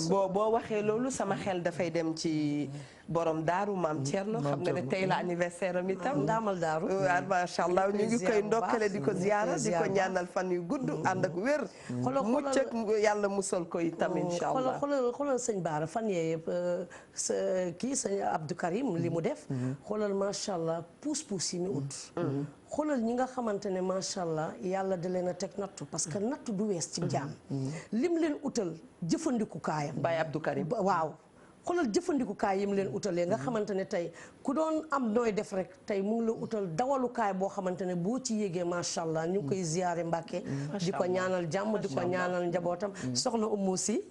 boo waxee loolu sama xel dafay dem ci borom daaru maam Thierno xam nga ne tey la anniversaire am itam. ndaamal daaru. macha allah ñu ngi koy ndokkale di ko ziyaara di ko ñaanal fan yu gudd ànd ak wér. mucc ak yàlla musal ko itam incha allah. xoolal sëñ Baara fan yee yëpp kii sëñ Abdou Karim li mu def. xoolal macha allah puus yi mu ut. xoolal ñi nga xamante ne macha allah yàlla da leen a teg nattu parce que nattu du wees ci jaam. lim leen utal jëfandiku kaayam. Baye Abdou Karim waaw. xoolal jëfandikukaay yi mu leen utalee nga xamante ne tey ku doon am nooy def rek tey mu ngi la utal dawalukaay boo xamante ne boo ci yégee macha allah ñu ngi koy ziyaare Mbàkke di ko ñaanal jàmm di ko ñaanal njabootam soxna Umu Si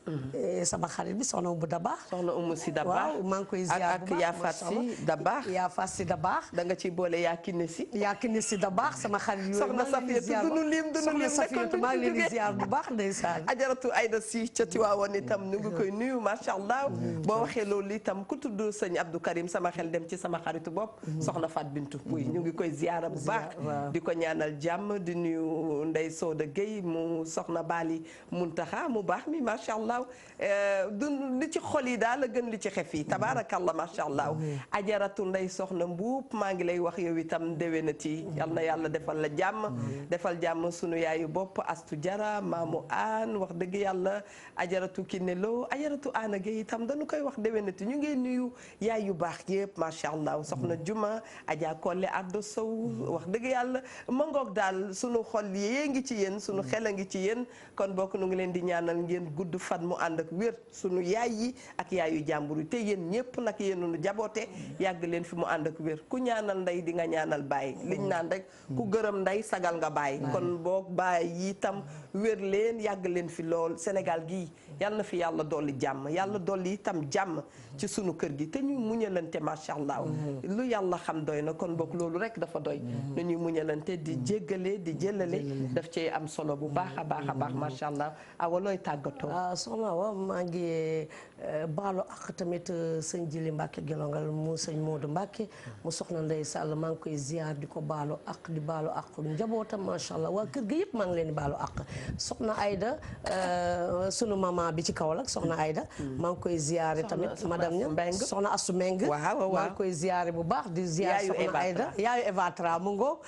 sama xarit bi soxna bu Dabaax soxna Umu Si Dabaax waaw maa ngi koy ziyaar bu baax ak yaa Fat Si Dabaax yaa Fat Si Dabaax da nga ciy boole yaa Kine Si yaa Kine Si Dabaax sama xarit yooyu soxna Safiyatu dunu lim soxna Safiyatu maa ngi leen di ziyaar bu baax ndeysaan ajaratu Ayda Si ca Tiwaawan itam ñu ngi koy nuyu macha allah boo waxee loolu itam ku tudd sëñ Abdou Karim sama xel dem ci sama xaritu bopp soxna Fat Bintu Puy ñu ngi koy ziyaara bu baax di ko ñaanal jàmm di nuyu Ndey Sooda Gueye mu soxna Bali Muntaxa mu baax mi macha allah du li ci xol yi daal la gën li ci xef yi tabaarakallah macha allah ajaratu Ndey soxna Mbuub maa ngi lay wax yow itam déwénati yal na yàlla defal la jàmm defal jàmm sunu yaayu bopp Astu Jara maamu aan wax dëgg yàlla ajaratu Kinelo ajaratu Aana Gueye itam dañu koy wax déwénati ñu ngi nuyu yaay yu baax yëpp macha allah soxna Juma Adja Kolle Addo Sow wax dëgg yàlla mangoog daal sunu xol yee ngi ci yéen sunu xel a ngi ci yéen kon bokk nu ngi leen di ñaanal ngeen gudd fan mu ànd ak wér sunu yaay yi ak yaayu jàmbur yi te yéen ñëpp nag yéen nu jaboote yàgg leen fi mu ànd ak wér ku ñaanal ndey di nga ñaanal baay liñ naan rek ku gërëm ndey sagal nga baay kon boog baay yi itam wér leen yàgg leen fi lool Sénégal gii yàlla na fi yàlla dolli jàmm yàlla dolli itam jàmm ci sunu kër gi te ñu muñalante macha allah lu yàlla xam doy na kon boog loolu rek dafa doy na ñuy muñalante di jéggale di jëlale daf cee am solo bu baax a baax a baax macha allah awa looy tàggatoo. soxna wa maa ngi baalu ak tamit sëñ Jili Mbàkke Gelongal mu sëñ Moodu Mbàkke mu soxna Ndey Sàll maa ngi koy ziar di ko baalu ak di baalu ak njabootam macha allah waa kër ga yëpp maa ngi leen di baalu ak soxna Ayda sunu maman bi ci Kaolack soxna Ayda maa ngi koy ziare tamit madame ña soxna Astu Meng maa ngi koy ziare bu baax di ziar soxna Ayda yaayu Eva Tra mu ngoo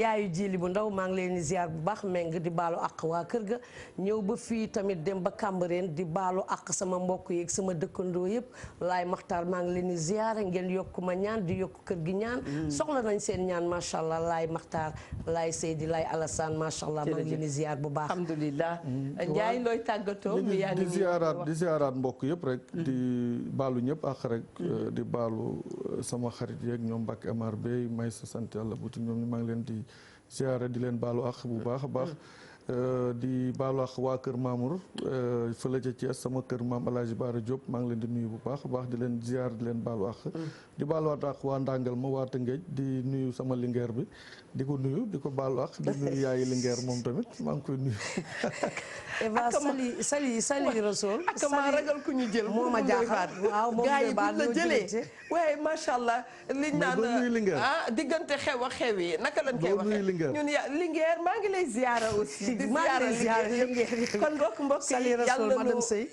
yaayu Jili bu ndaw maa ngi leen di ziar bu baax Meng di baalu ak waa kër ga ñëw ba fii tamit dem ba Cambérène di baalu ak sama mbokk yi sama dëkkandoo yëpp laay maxtaar maa ngi leen di ziare ngeen yokku ma ñaan di yokku kër gi ñaan soxla nañ seen ñaan macha allah laay maxtaar laay Seydi laay Alassane macha allah maa ngi leen di ziar bu baax alhamdulilah Ndiaye looy tàggatoo di ziaraat mbokk yëpp rek di baalu ñëpp ak rek di baalu sama xarit yeeg ñoom Mbacke Amar Bey may sa sant yàlla buti ñoom maa ngi leen di ziara di leen baalu ak bu baax a baax di baalu ak waa kër Mamour fële ca Thiès sama kër maam El Hadj Bara Diop maa ngi leen di nuyu bu baax a baax di leen ziar di leen baalu ak di baaluwaat ak waa Ndangal ma waa Tëngéej di nuyu sama lingeer bi di ko nuyu di ko baalu ak di nuyu yaayi lingeer moom tamit maa ngi koy nuyu. Eva sali Rasoul ak ma ragal ku ñu jël moo ma jaaxal waaw moom gaa yi buñ la jëlee waaye macha allah liñ naan diggante xew ak xew yi naka lañ koy waxee ñun lingeer maa ngi lay ziara aussi maa ngi ziara lingeer kon mbokk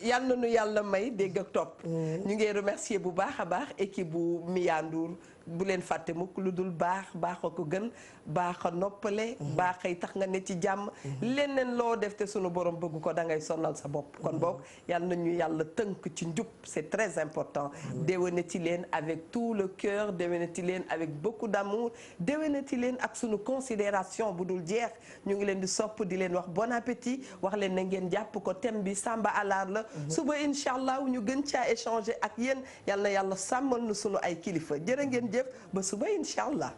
yi yal na nu yàlla may dégg ak topp ñu ngi remercier bu baax a baax équipe bu Miya Ndour bu leen fàtte mukk lu dul baax a ko gën baax a noppale baax ay tax nga ne ci jàmm leneen loo def te sunu borom bëgg ko da ngay sonal sa bopp kon boog yal na ñu yàlla tënk ci njub c'est très important déwénati leen avec tout le cœur déwénati leen avec beaucoup d'amour déwénati leen ak sunu considération bu dul jeex ñu ngi leen di sopp di leen wax bon appétit wax leen na ngeen jàpp ko thème bi Samba Alar la suba incha allah ñu gën caa échanger ak yéen yal na yàlla sàmmal nu sunu ay kilifa jërë ngeen jëf ba suba incha allah